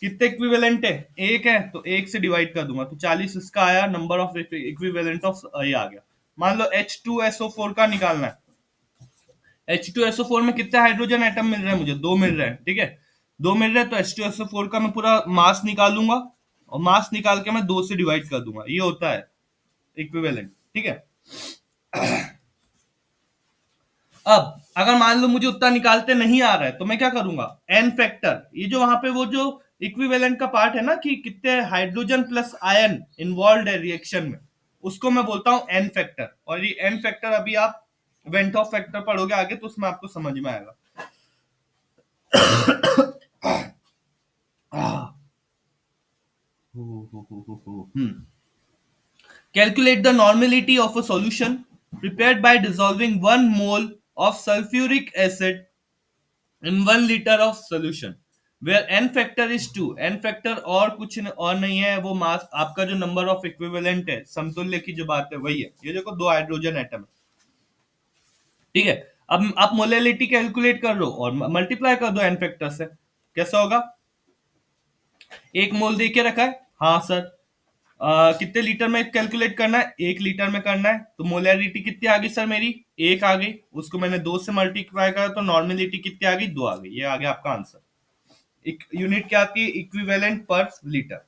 कितने इक्विवेलेंट है? एक है, तो एक से डिवाइड कर दूंगा तो 40 इसका आया, नंबर ऑफ इक्विवेलेंट ऑफ ये आ गया। मान लो H2SO4 का निकालना है। H2SO4 में कितने हाइड्रोजन एटम मिल रहे हैं? मुझे दो मिल रहे हैं, ठीक है। दो मिल रहे हैं तो H2SO4 का मैं पूरा मास निकालूंगा और मास निकाल के मैं दो से डिवाइड कर दूंगा, ये होता है इक्विवेलेंट, ठीक है। अब अगर मान लो मुझे उतना निकालते नहीं आ रहा है तो मैं क्या करूंगा? एन फैक्टर, ये जो वहां पे वो जो इक्विवेलेंट का पार्ट है ना कि कितने हाइड्रोजन प्लस आयन इन्वॉल्व है रिएक्शन में, उसको मैं बोलता हूं एन फैक्टर। और ये एन फैक्टर अभी आप वेंट ऑफ फैक्टर पढ़ोगे आगे तो उसमें आपको समझ में आएगा। Calculate the normality of a solution prepared by dissolving 1 mole of sulfuric acid in 1 liter of solution where n factor is 2। n factor और कुछ और नहीं है, वो मास आपका जो नंबर ऑफ इक्विवेलेंट है, समतुल्य की जो बात है वही है। ये देखो दो हाइड्रोजन एटम है, ठीक है। अब आप मोलैलिटी कैलकुलेट कर लो और मल्टीप्लाई कर दो एन फैक्टर से। कैसा होगा? एक मोल दे के रखा है, हाँ सर। कितने लीटर में कैलकुलेट करना है? 1 लीटर में करना है। तो मोलैरिटी कितनी आ गई सर मेरी? एक आ गई। उसको मैंने दो से मल्टीप्लाई करा तो नॉर्मेलिटी कितनी आ गई? दो आ गई। ये आ गया आपका आंसर। एक यूनिट क्या आती है? इक्विवेलेंट पर लीटर।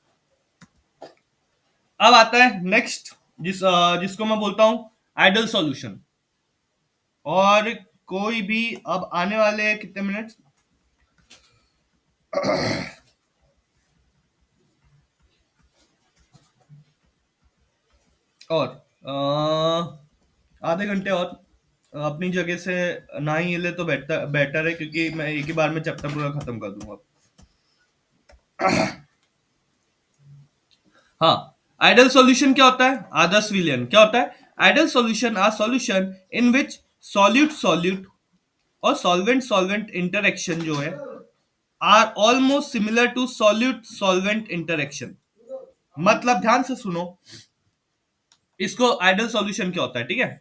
अब आता है नेक्स्ट, जिसको मैं बोलता हूं आइडल सॉल्यूशन। और कोई भी अब आने वाले कितने मिनट और आधे घंटे और अपनी जगह से ना ही हिले तो बेटर बेटर है, क्योंकि मैं एक ही बार में चैप्टर पूरा खत्म कर दूंगा। हाँ, आइडल सॉल्यूशन क्या होता है? आदर्श विलयन क्या होता है? Ideal solution are solution in which solute solute और सॉल्वेंट सॉल्वेंट इंटरेक्शन जो है are almost similar to solute solvent interaction. मतलब ध्यान से सुनो, इसको आइडल सॉल्यूशन क्या होता है, ठीक है।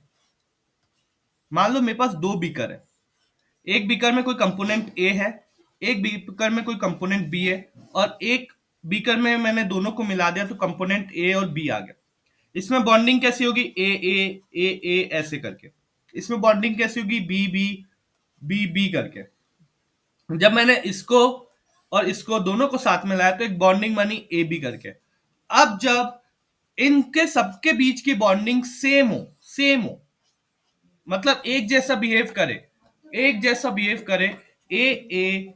मान लो मेरे पास दो बीकर है, एक बीकर में कोई कंपोनेंट ए है, एक बीकर में कोई कंपोनेंट बी है, और एक बीकर में मैंने दोनों को मिला दिया तो कंपोनेंट ए और बी आ गया। इसमें बॉन्डिंग कैसी होगी? ए ए ए ए ऐसे करके। इसमें बॉन्डिंग कैसी होगी? बी बी बी बी करके। जब मैंने इसको और इसको दोनों को साथ में लाया तो एक बॉन्डिंग बनी ए बी करके। अब जब इनके सबके बीच की बॉन्डिंग सेम हो, मतलब एक जैसा बिहेव करे, एक जैसा बिहेव करे, ए ए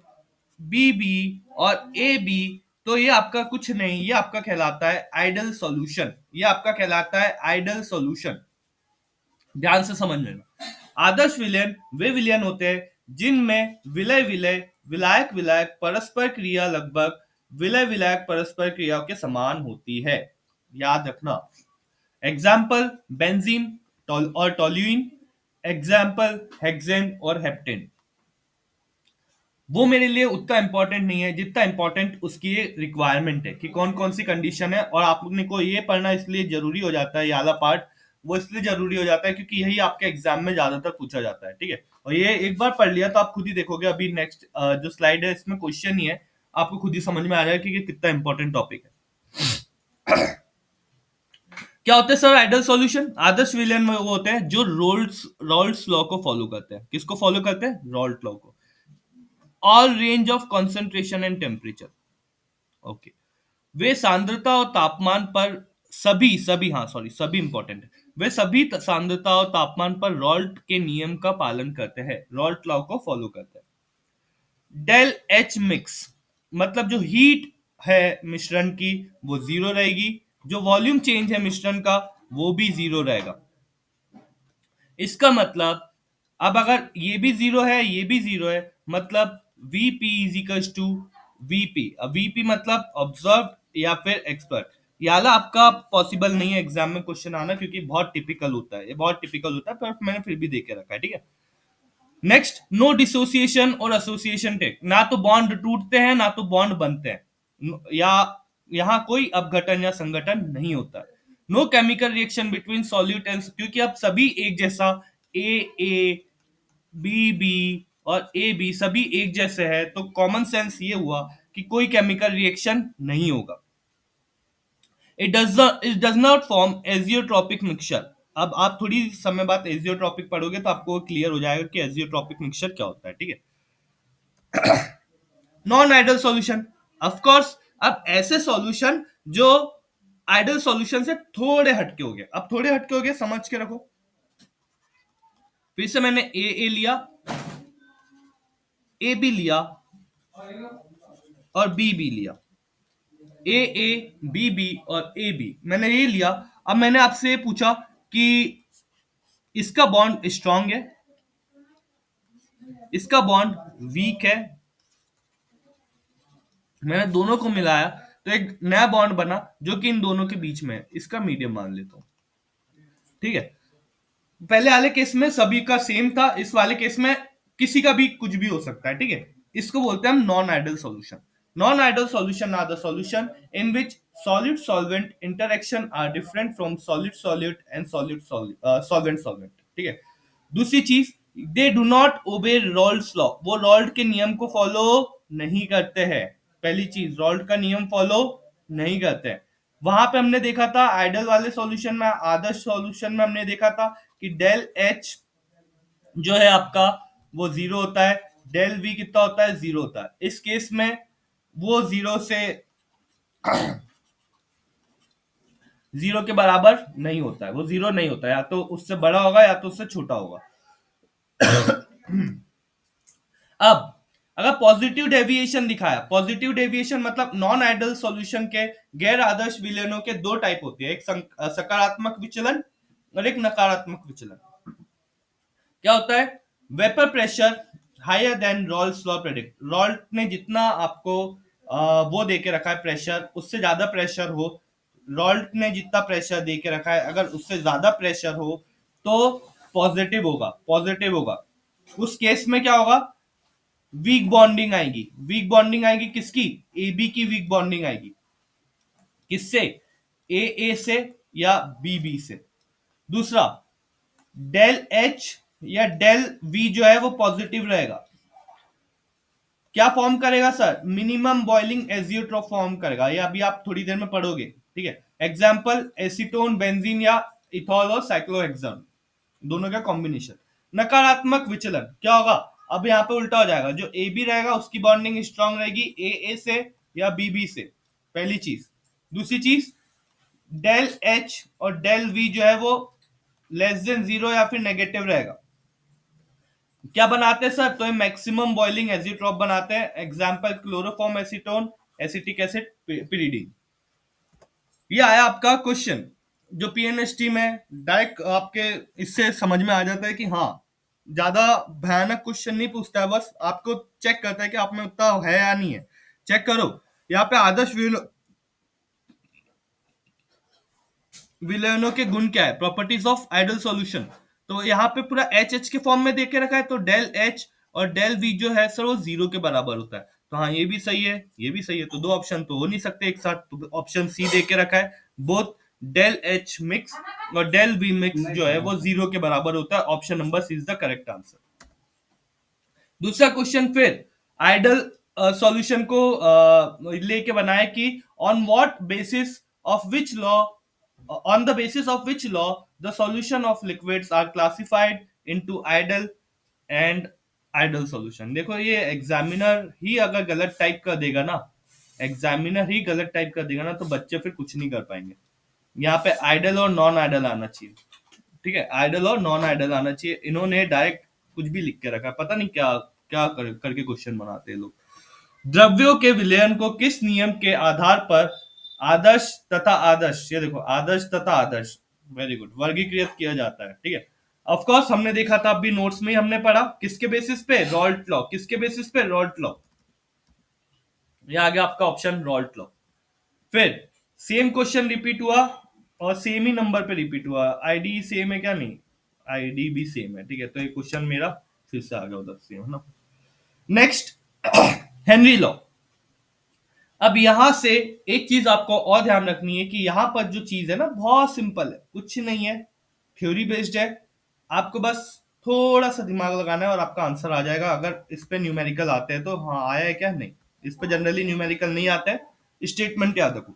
बी बी और ए बी, तो ये आपका कुछ नहीं, ये आपका कहलाता है आइडल सॉल्यूशन। ये आपका कहलाता है आइडल सॉल्यूशन। ध्यान से समझ लेना। आदर्श विलयन वे विलयन होते हैं जिनमें विलय विलय विलायक विलायक परस्पर क्रिया लगभग विलय विलायक परस्पर क्रिया के समान होती है। याद रखना। एग्जाम्पल बेंजीन और टोल्यूइन, एग्जाम्पल हेक्सेन और हेप्टेन। वो मेरे लिए उतना इंपॉर्टेंट नहीं है जितना इंपॉर्टेंट उसकी रिक्वायरमेंट है कि कौन कौन सी कंडीशन है। और आपने को ये पढ़ना इसलिए जरूरी हो जाता है, ये वाला पार्ट वो इसलिए जरूरी हो जाता है क्योंकि यही आपके एग्जाम में ज्यादातर पूछा जाता है, ठीक है। और ये एक बार पढ़ लिया तो आप खुद ही देखोगे, अभी नेक्स्ट जो स्लाइड है इसमें क्वेश्चन ही है, आपको खुद ही समझ में आ जाएगा कि ये कितना इंपॉर्टेंट टॉपिक है। क्या होते हैं सर आइडल सॉल्यूशन? आदर्श विलयन में वो होते हैं जो रोल्स लॉ को फॉलो करते हैं। किसको फॉलो करते हैं? रॉल्ट लॉ को। All range of concentration and temperature. Okay. वे सांद्रता और तापमान पर सभी सभी हाँ सॉरी सभी इंपॉर्टेंट है। वे सभी सांद्रता और तापमान पर रॉल्ट के नियम का पालन करते हैं, रॉल्ट लॉ को फॉलो करते हैं। डेल एच मिक्स मतलब जो हीट है मिश्रण की वो जीरो रहेगी, जो वॉल्यूम चेंज है मिश्रण का वो भी जीरो रहेगा। इसका मतलब अब अगर ये भी जीरो है ये भी जीरो है, मतलब Vp is equals to Vp। अब Vp मतलब ऑब्जर्व या फिर एक्सपर्ट। ये वाला आपका पॉसिबल नहीं है एग्जाम में क्वेश्चन आना, क्योंकि बहुत टिपिकल होता है, ये बहुत टिपिकल होता है, पर मैंने फिर भी दे के रखा है, ठीक है। नेक्स्ट, नो डिसोसिएशन और एसोसिएशन टेक, ना तो बॉन्ड टूटते हैं ना तो बॉन्ड बनते हैं, या यहाँ कोई अपघटन या संगठन नहीं होता है। No chemical reaction between solute and, क्योंकि अब सभी एक जैसा ए बी बी और ए बी सभी एक जैसे है, तो कॉमन सेंस ये हुआ कि कोई केमिकल रिएक्शन नहीं होगा। It does not form azeotropic mixture. अब आप थोड़ी समय बाद एजियोट्रॉपिक पढ़ोगे तो आपको क्लियर हो जाएगा कि एजियोट्रॉपिक मिक्सचर क्या होता है, ठीक है। Non ideal solution, of course अब ऐसे सॉल्यूशन जो आइडल सॉल्यूशन से थोड़े हटके हो गए, अब थोड़े हटके हो गए समझ के रखो। फिर से मैंने ए लिया, ए बी लिया और बी लिया, ए बी बी और ए बी मैंने ये लिया। अब मैंने आपसे पूछा कि इसका बॉन्ड स्ट्रांग है, इसका बॉन्ड वीक है, मैंने दोनों को मिलाया तो एक नया बॉन्ड बना जो कि इन दोनों के बीच में है, इसका मीडियम मान लेता हूं, ठीक है। पहले वाले केस में सभी का सेम था, इस वाले केस में किसी का भी कुछ भी हो सकता है, ठीक है। इसको बोलते हैं हम non ideal solution. Non ideal solution are the solution in which solid solvent interaction are different from solid solute and solid solvent solvent, ठीक है। दूसरी चीज, they do not obey रॉल्ड्स law, वो रॉल्ड के नियम को फॉलो नहीं करते हैं। पहली चीज, रॉल्ड का नियम फॉलो नहीं करते हैं। वहां पे हमने देखा था आइडल वाले सॉल्यूशन में, आदर्श सॉल्यूशन में हमने देखा था कि डेल एच जो है आपका वो जीरो होता है, डेल वी कितना होता है, जीरो होता है। इस केस में वो जीरो के बराबर नहीं होता है, वो जीरो नहीं होता है, या तो उससे बड़ा होगा या तो उससे छोटा होगा। अब अगर पॉजिटिव डेविएशन दिखाया, पॉजिटिव डेविएशन मतलब नॉन आइडल सॉल्यूशन के गैर आदर्श विलयनों के दो टाइप होते हैं, एक सकारात्मक विचलन और एक नकारात्मक विचलन। क्या होता है, vapour pressure higher than Raoult's law predict, Raoult ने जितना आपको वो दे के रखा है प्रेशर, उससे ज्यादा प्रेशर हो, रॉल्ट ने जितना प्रेशर दे के रखा है अगर उससे ज्यादा प्रेशर हो तो पॉजिटिव होगा, पॉजिटिव होगा। उस केस में क्या होगा, वीक बॉन्डिंग आएगी, वीक बॉन्डिंग आएगी किसकी, ए बी की वीक बॉन्डिंग आएगी, किससे, ए से या बी से। दूसरा, डेल एच या डेल वी जो है वो पॉजिटिव रहेगा, क्या फॉर्म करेगा sir, minimum boiling azeotrope form करेगा, ये अभी आप थोड़ी देर में पढ़ोगे, ठीक है। एग्जाम्पल एसीटोन बेंजीन या इथॉल और साइक्लोहेक्सेन दोनों का कॉम्बिनेशन। नकारात्मक विचलन क्या होगा, अब यहाँ पे उल्टा हो जाएगा, जो ए बी रहेगा उसकी बॉन्डिंग स्ट्रांग रहेगी ए से या बी से, पहली चीज। दूसरी चीज, डेल एच और डेल वी जो है वो लेस देन जीरो या फिर नेगेटिव रहेगा। क्या बनाते हैं सर, तो ये मैक्सिमम बॉइलिंग एजिट्रॉप बनाते हैं, example chloroform acetone, acetic acid, pyridine. ये आया आपका क्वेश्चन जो पीएनएसटी में डायरेक्ट आपके इससे समझ में आ जाता है कि हाँ, ज्यादा भयानक क्वेश्चन नहीं पूछता है, बस आपको चेक करता है कि आप में उतना है या नहीं है। चेक करो यहाँ पे आदर्श विलयनों के गुण क्या है, प्रॉपर्टीज ऑफ आइडल सॉल्यूशन। तो यहाँ पे पूरा एच एच के फॉर्म में देख के रखा है, तो डेल एच और डेल वी जो है सर वो जीरो के बराबर होता है। तो हाँ, ये भी सही है, ये भी सही है, तो दो ऑप्शन तो हो नहीं सकते एक साथ, तो ऑप्शन सी दे के रखा है, बोथ डेल एच मिक्स और डेल वी मिक्स जो है वो जीरो के बराबर होता है। Option number C is the correct answer. दूसरा क्वेश्चन फिर आइडल सॉल्यूशन को लेके बनाया कि on what basis of which law, on the basis of which law the solution of liquids are classified into idle and idle solution। देखो ये examiner ही अगर गलत टाइप कर देगा ना, एग्जामिनर ही गलत टाइप कर देगा ना, तो बच्चे फिर कुछ नहीं कर पाएंगे। यहाँ पे आइडल और नॉन आइडल आना चाहिए, ठीक है, आइडल और नॉन आइडल आना चाहिए। इन्होंने डायरेक्ट कुछ भी लिख के रखा है, पता नहीं क्या क्या करके क्वेश्चन बनाते हैं लोग। द्रव्यों के विलयन को किस नियम के आधार पर आदर्श तथा आदर्श, ये देखो आदर्श तथा आदर्श, वेरी गुड, वर्गीकृत किया जाता है, ठीक है। ऑफ कोर्स हमने देखा था, अभी नोट्स में ही हमने पढ़ा, किसके बेसिस पे, रॉल्ट लॉ, किसके बेसिस पे, रॉल्ट लॉ। ये आ गया आपका ऑप्शन रॉल्ट लॉ। फिर सेम क्वेश्चन रिपीट हुआ और सेम ही नंबर पे रिपीट हुआ, आईडी सेम है क्या, नहीं, आईडी भी सेम है, ठीक है, तो ये क्वेश्चन मेरा फिर से आ गया उधर सेम, है ना। Next Henry law. अब यहां से एक चीज आपको और ध्यान रखनी है कि यहां पर जो चीज है ना बहुत सिंपल है, कुछ नहीं है, थ्योरी बेस्ड है। आपको बस थोड़ा सा दिमाग लगाना है और आपका आंसर आ जाएगा। अगर इस पे न्यूमेरिकल आते हैं तो हाँ आया है क्या, नहीं, इस पे जनरली न्यूमेरिकल नहीं आते हैं, स्टेटमेंट याद रखो।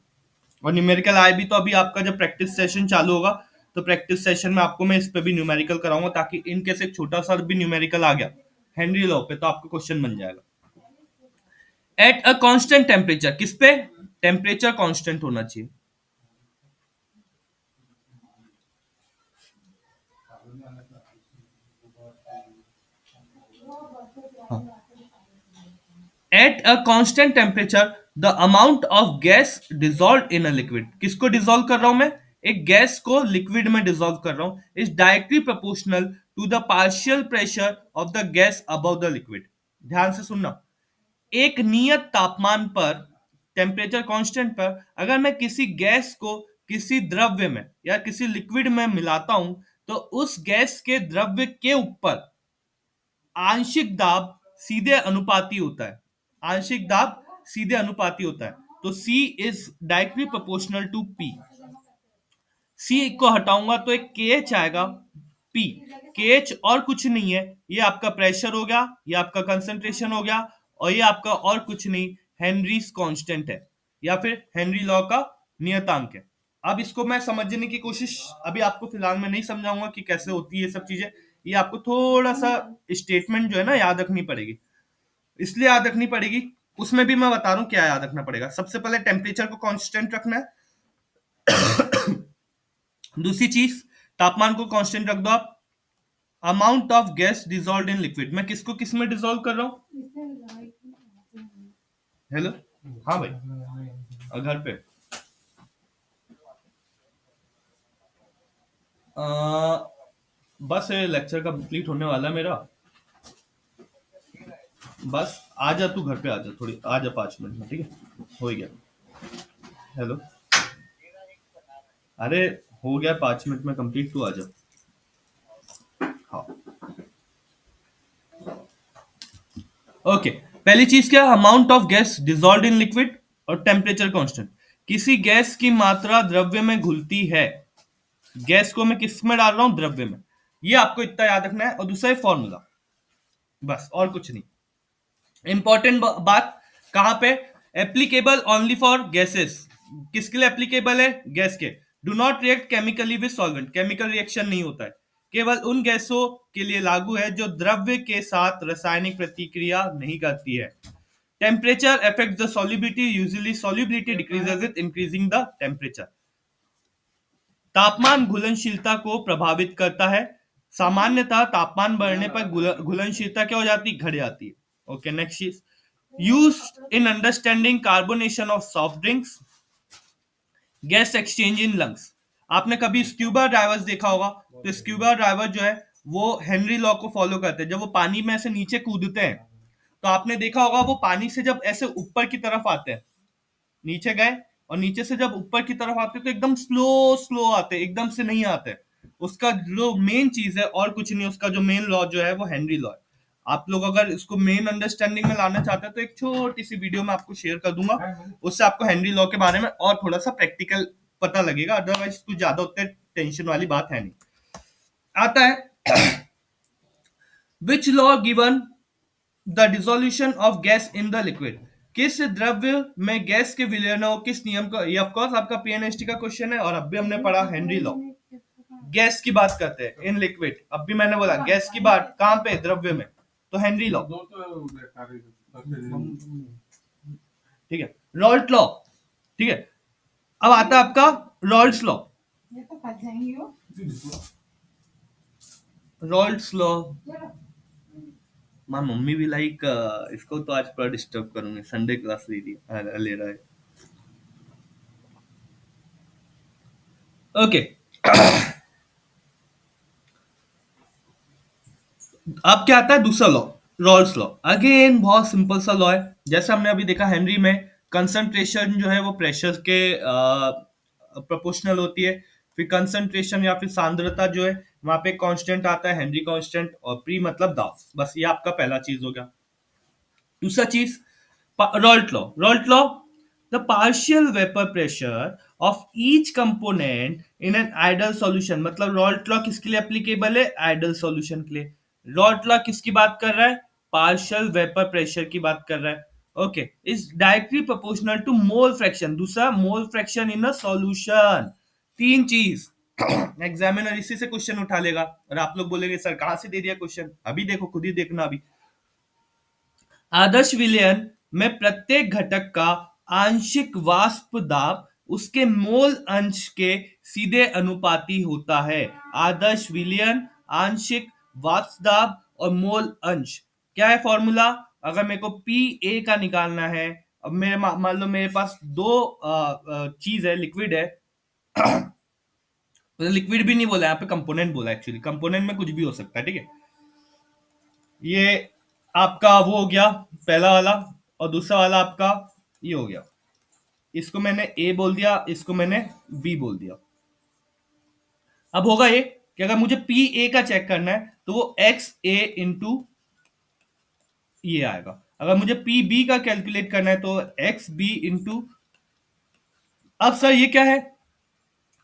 और न्यूमेरिकल आए भी तो अभी आपका जब प्रैक्टिस सेशन चालू होगा तो प्रैक्टिस सेशन में आपको मैं इस पे भी न्यूमेरिकल कराऊंगा, ताकि इन केस एक छोटा सा भी न्यूमेरिकल आ गया हेनरी लॉ पे तो आपका क्वेश्चन बन जाएगा। एट अ कांस्टेंट टेम्परेचर, किस पे, टेम्परेचर कांस्टेंट होना चाहिए। At a constant temperature the amount of gas dissolve in a liquid, किसको डिजॉल्व कर रहा हूं मैं, एक गैस को लिक्विड में डिजॉल्व कर रहा हूं, is directly proportional to the partial pressure of the gas above the liquid. ध्यान से सुनना, एक नियत तापमान पर, टेम्परेचर कांस्टेंट पर, अगर मैं किसी गैस को किसी द्रव्य में या किसी लिक्विड में मिलाता हूं तो उस गैस के द्रव्य के ऊपर आंशिक दाब सीधे अनुपाती होता है, आंशिक दाब सीधे अनुपाती होता है। तो C is directly proportional to P। C को हटाऊंगा तो एक के एच आएगा, पी, के एच और कुछ नहीं है, ये आपका प्रेशर हो गया, ये आपका कंसंट्रेशन हो गया, और ये आपका और कुछ नहीं, हेनरीज कांस्टेंट है या फिर हेनरी लॉ का नियतांक है। अब इसको मैं समझने की कोशिश अभी आपको फिलहाल मैं नहीं समझाऊंगा कि कैसे होती है ये सब चीजें, ये आपको थोड़ा सा स्टेटमेंट जो है ना याद रखनी पड़ेगी, इसलिए याद रखनी पड़ेगी, उसमें भी मैं बता रहा हूं क्या याद रखना पड़ेगा। सबसे पहले टेम्परेचर को कांस्टेंट रखना है, दूसरी चीज तापमान को कांस्टेंट रख दो आप, amount of gas dissolve in liquid, मैं किसको किस में डिजॉल्व कर रहा हूँ, हेलो, हाँ भाई, घर पे आ, बस ये लेक्चर कंप्लीट होने वाला है मेरा, बस आ जा तू घर पे, आ जा, थोड़ी आ जा 5 मिनट में, ठीक है, हो ही गया, हेलो, अरे हो गया 5 मिनट में कंप्लीट, तू आ जा, हाँ, ओके। पहली चीज क्या, amount of gas dissolve in liquid और टेम्परेचर कांस्टेंट, किसी गैस की मात्रा द्रव्य में घुलती है, गैस को मैं किस में डाल रहा हूं, द्रव्य में, ये आपको इतना याद रखना है, और दूसरा है फॉर्मूला, बस और कुछ नहीं। इंपॉर्टेंट बात कहां पे, एप्लीकेबल ओनली फॉर गैसेस, किसके लिए एप्लीकेबल है, गैस के, do not react chemically with solvent, chemical reaction नहीं होता है, केवल उन गैसों के लिए लागू है जो द्रव्य के साथ रासायनिक प्रतिक्रिया नहीं करती है। Temperature affect the solubility, usually solubility decreases with increasing the temperature. तापमान घुलनशीलता को प्रभावित करता है, सामान्यतः तापमान बढ़ने पर घुलनशीलता क्या हो जाती, घट जाती है। ओके, नेक्स्ट चीज, use in understanding carbonation of soft drinks, gas exchange in lungs. आपने कभी स्क्यूबा ड्राइवर्स देखा होगा, तो स्क्यूबा ड्राइवर जो है वो हेनरी लॉ को फॉलो करते हैं, जब वो पानी में ऐसे नीचे कूदते हैं तो आपने देखा होगा वो पानी से जब ऐसे ऊपर की तरफ आते हैं, नीचे गए और नीचे से जब ऊपर की तरफ आते तो एकदम स्लो स्लो आते, एकदम से नहीं आते। उसका जो मेन चीज है और कुछ नहीं, उसका जो मेन लॉ जो है वो हेनरी लॉ है। आप लोग अगर इसको मेन अंडरस्टैंडिंग में लाना चाहते हैं तो एक छोटी सी वीडियो में आपको शेयर कर दूंगा, उससे आपको हेनरी लॉ के बारे में और थोड़ा सा प्रैक्टिकल पता लगेगा, अदरवाइज कुछ ज्यादा उतने टेंशन वाली बात है नहीं। आता है which law given the dissolution of gas in the liquid, किस द्रव्य में गैस के विलयन हो, किस नियम का, ये ऑफ कोर्स आपका पीएनएसटी का क्वेश्चन है, और अब भी हमने पढ़ा हेनरी लॉ। गैस की बात करते हैं इन लिक्विड, अब भी मैंने बोला गैस की बात कहां पे, द्रव्य में, तो हेनरी लॉ, ठीक है, रॉल्ट लॉ, ठीक है। अब आता है आपका रॉल्ट्स लॉ, ये तो फंस जाएंगी वो। रॉल्ड्स लॉ। माँ मम्मी भी लाइक इसको तो आज पूरा डिस्टर्ब करूंगी, संडे क्लास ले रहा है। ओके। अब क्या आता है दूसरा लॉ, रॉल्स लॉ। अगेन बहुत सिंपल सा लॉ है, जैसे हमने अभी देखा हेनरी में कंसंट्रेशन जो है वो प्रेशर के प्रोपोर्शनल होती है। फिर कंसंट्रेशन या फिर सांद्रता जो है वहां पे कांस्टेंट आता है, हेनरी कांस्टेंट, और प्री मतलब दाब। बस ये आपका पहला चीज हो गया। दूसरा चीज Rault law, the partial vapor pressure of each component in an ideal solution। मतलब Rault law किसके लिए एप्लीकेबल है? आइडल सॉल्यूशन के लिए। Rault law किसकी बात कर रहा है? पार्शियल वेपर प्रेशर की बात कर रहा है। Okay, is directly proportional to mole fraction. दूसरा, mole fraction in a solution. तीन चीज एग्जामिनर इसी से क्वेश्चन उठा लेगा, और आप लोग बोलेंगे सर कहां से दे दिया क्वेश्चन। अभी देखो, खुद ही देखना अभी। आदर्श विलयन में प्रत्येक घटक का आंशिक वाष्प दाब उसके मोल अंश के सीधे अनुपाती होता है। आदर्श विलयन, आंशिक वाष्प दाब और मोल अंश। क्या है फॉर्मूला? अगर मेरे को पी ए का निकालना है, अब मेरे मान लो मेरे पास दो चीज है, लिक्विड है। तो लिक्विड भी नहीं बोला यहाँ पे, कंपोनेंट बोला। एक्चुअली कंपोनेंट में कुछ भी हो सकता है, ठीक है। ये आपका वो हो गया पहला वाला, और दूसरा वाला आपका ये हो गया। इसको मैंने ए बोल दिया, इसको मैंने बी बोल दिया। अब होगा ये कि अगर मुझे पी ए का चेक करना है तो वो एक्स ए इंटू ये आएगा। अगर मुझे पी बी का कैलकुलेट करना है तो एक्स बी इंटू। अब सर ये क्या है?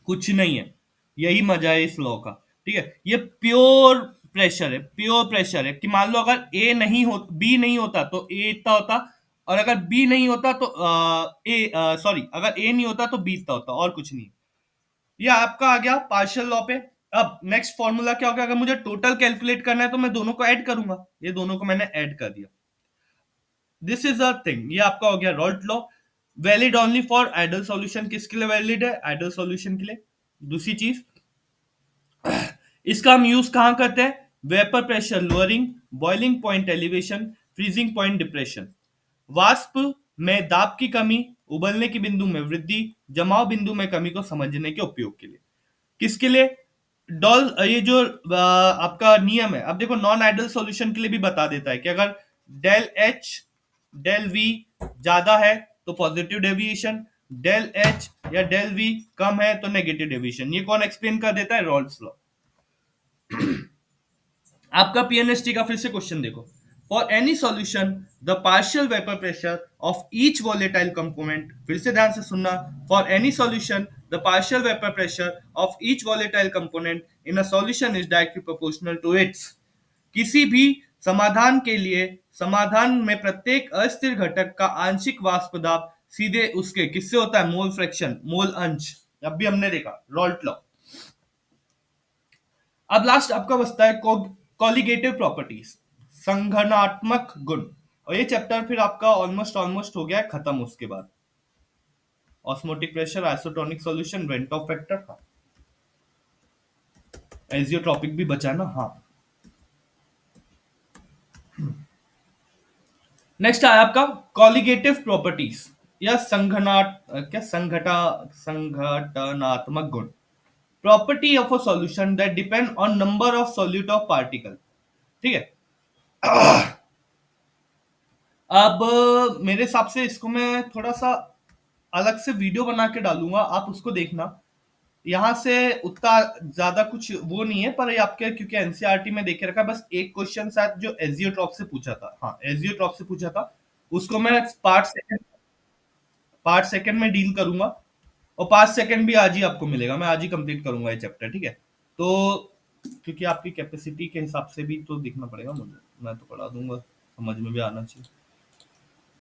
कुछ नहीं है, यही मजा है इस लॉ का, ठीक है। ये प्योर प्रेशर है, प्योर प्रेशर है कि मान लो अगर ए नहीं हो, बी नहीं होता तो ए इतना होता, और अगर बी नहीं होता तो अगर ए नहीं होता तो बी इतना होता, और कुछ नहीं। ये आपका आ गया पार्शियल लॉ पे। अब नेक्स्ट फॉर्मूला क्या होगा? अगर मुझे टोटल कैलकुलेट करना है तो मैं दोनों को ऐड करूंगा। ये दोनों को मैंने ऐड कर दिया। दिस इज अ थिंग, ये आपका हो गया Raoult law. Valid only for ideal solution. किसके लिए वैलिड है? आइडल सॉल्यूशन के लिए। दूसरी चीज, इसका हम यूज कहां करते हैं? Vapour pressure lowering, boiling point elevation, freezing point depression. वाष्प में दाब की कमी, उबलने की बिंदु में वृद्धि, जमाव बिंदु में कमी को समझने के उपयोग के लिए। किसके लिए? डॉल ये जो आपका नियम है, अब देखो नॉन आइडल सॉल्यूशन के लिए भी बता देता है कि अगर डेल एच डेल वी ज्यादा है तो पॉजिटिव डेविएशन, डेल एच या डेल वी कम है तो नेगेटिव डेविएशन। ये कौन एक्सप्लेन कर देता है? रॉल्ड्स लॉ। आपका पीएनएसटी का फिर से क्वेश्चन देखो। For any solution the partial vapour pressure of each volatile component. फिर से ध्यान से सुनना। For any solution the partial vapour pressure of each volatile component in a solution is directly proportional to its. किसी भी समाधान के लिए समाधान में प्रत्येक अस्थिर घटक का आंशिक वाष्प दाब सीधे उसके किससे होता है? मोल फ्रैक्शन, मोल अंश। अब भी हमने देखा रॉल्ट लॉ। अब लास्ट आपका बचता है कॉलिगेटिव प्रॉपर्टीज, संघनात्मक गुण। और ये चैप्टर फिर आपका ऑलमोस्ट ऑलमोस्ट हो गया है खत्म। उसके बाद osmotic pressure, isotonic solution, van't Hoff factor, हाँ एजियोट्रॉपिक भी बचा ना, हाँ। नेक्स्ट आया आपका कॉलिगेटिव प्रॉपर्टीज या संघटनात्मक गुण। Property of a solution that depend on number of solute of particle, ठीक है। अब मेरे हिसाब से इसको मैं थोड़ा सा अलग से वीडियो बना के डालूंगा, आप उसको देखना। यहाँ से उतना ज्यादा कुछ वो नहीं है, पर ये आपके क्योंकि एनसीईआरटी में देखे रखा है। बस एक क्वेश्चन शायद जो एजियोट्रॉप से पूछा था, हाँ एजियोट्रॉप से पूछा था, उसको मैं पार्ट सेकंड में डील करूंगा। और पार्ट सेकंड भी आज ही आपको मिलेगा, मैं आज ही कंप्लीट करूंगा ये चैप्टर, ठीक है। तो क्योंकि आपकी कैपेसिटी के हिसाब से भी तो देखना पड़ेगा मुझे, मैं तो पढ़ा दूंगा, समझ में भी आना चाहिए।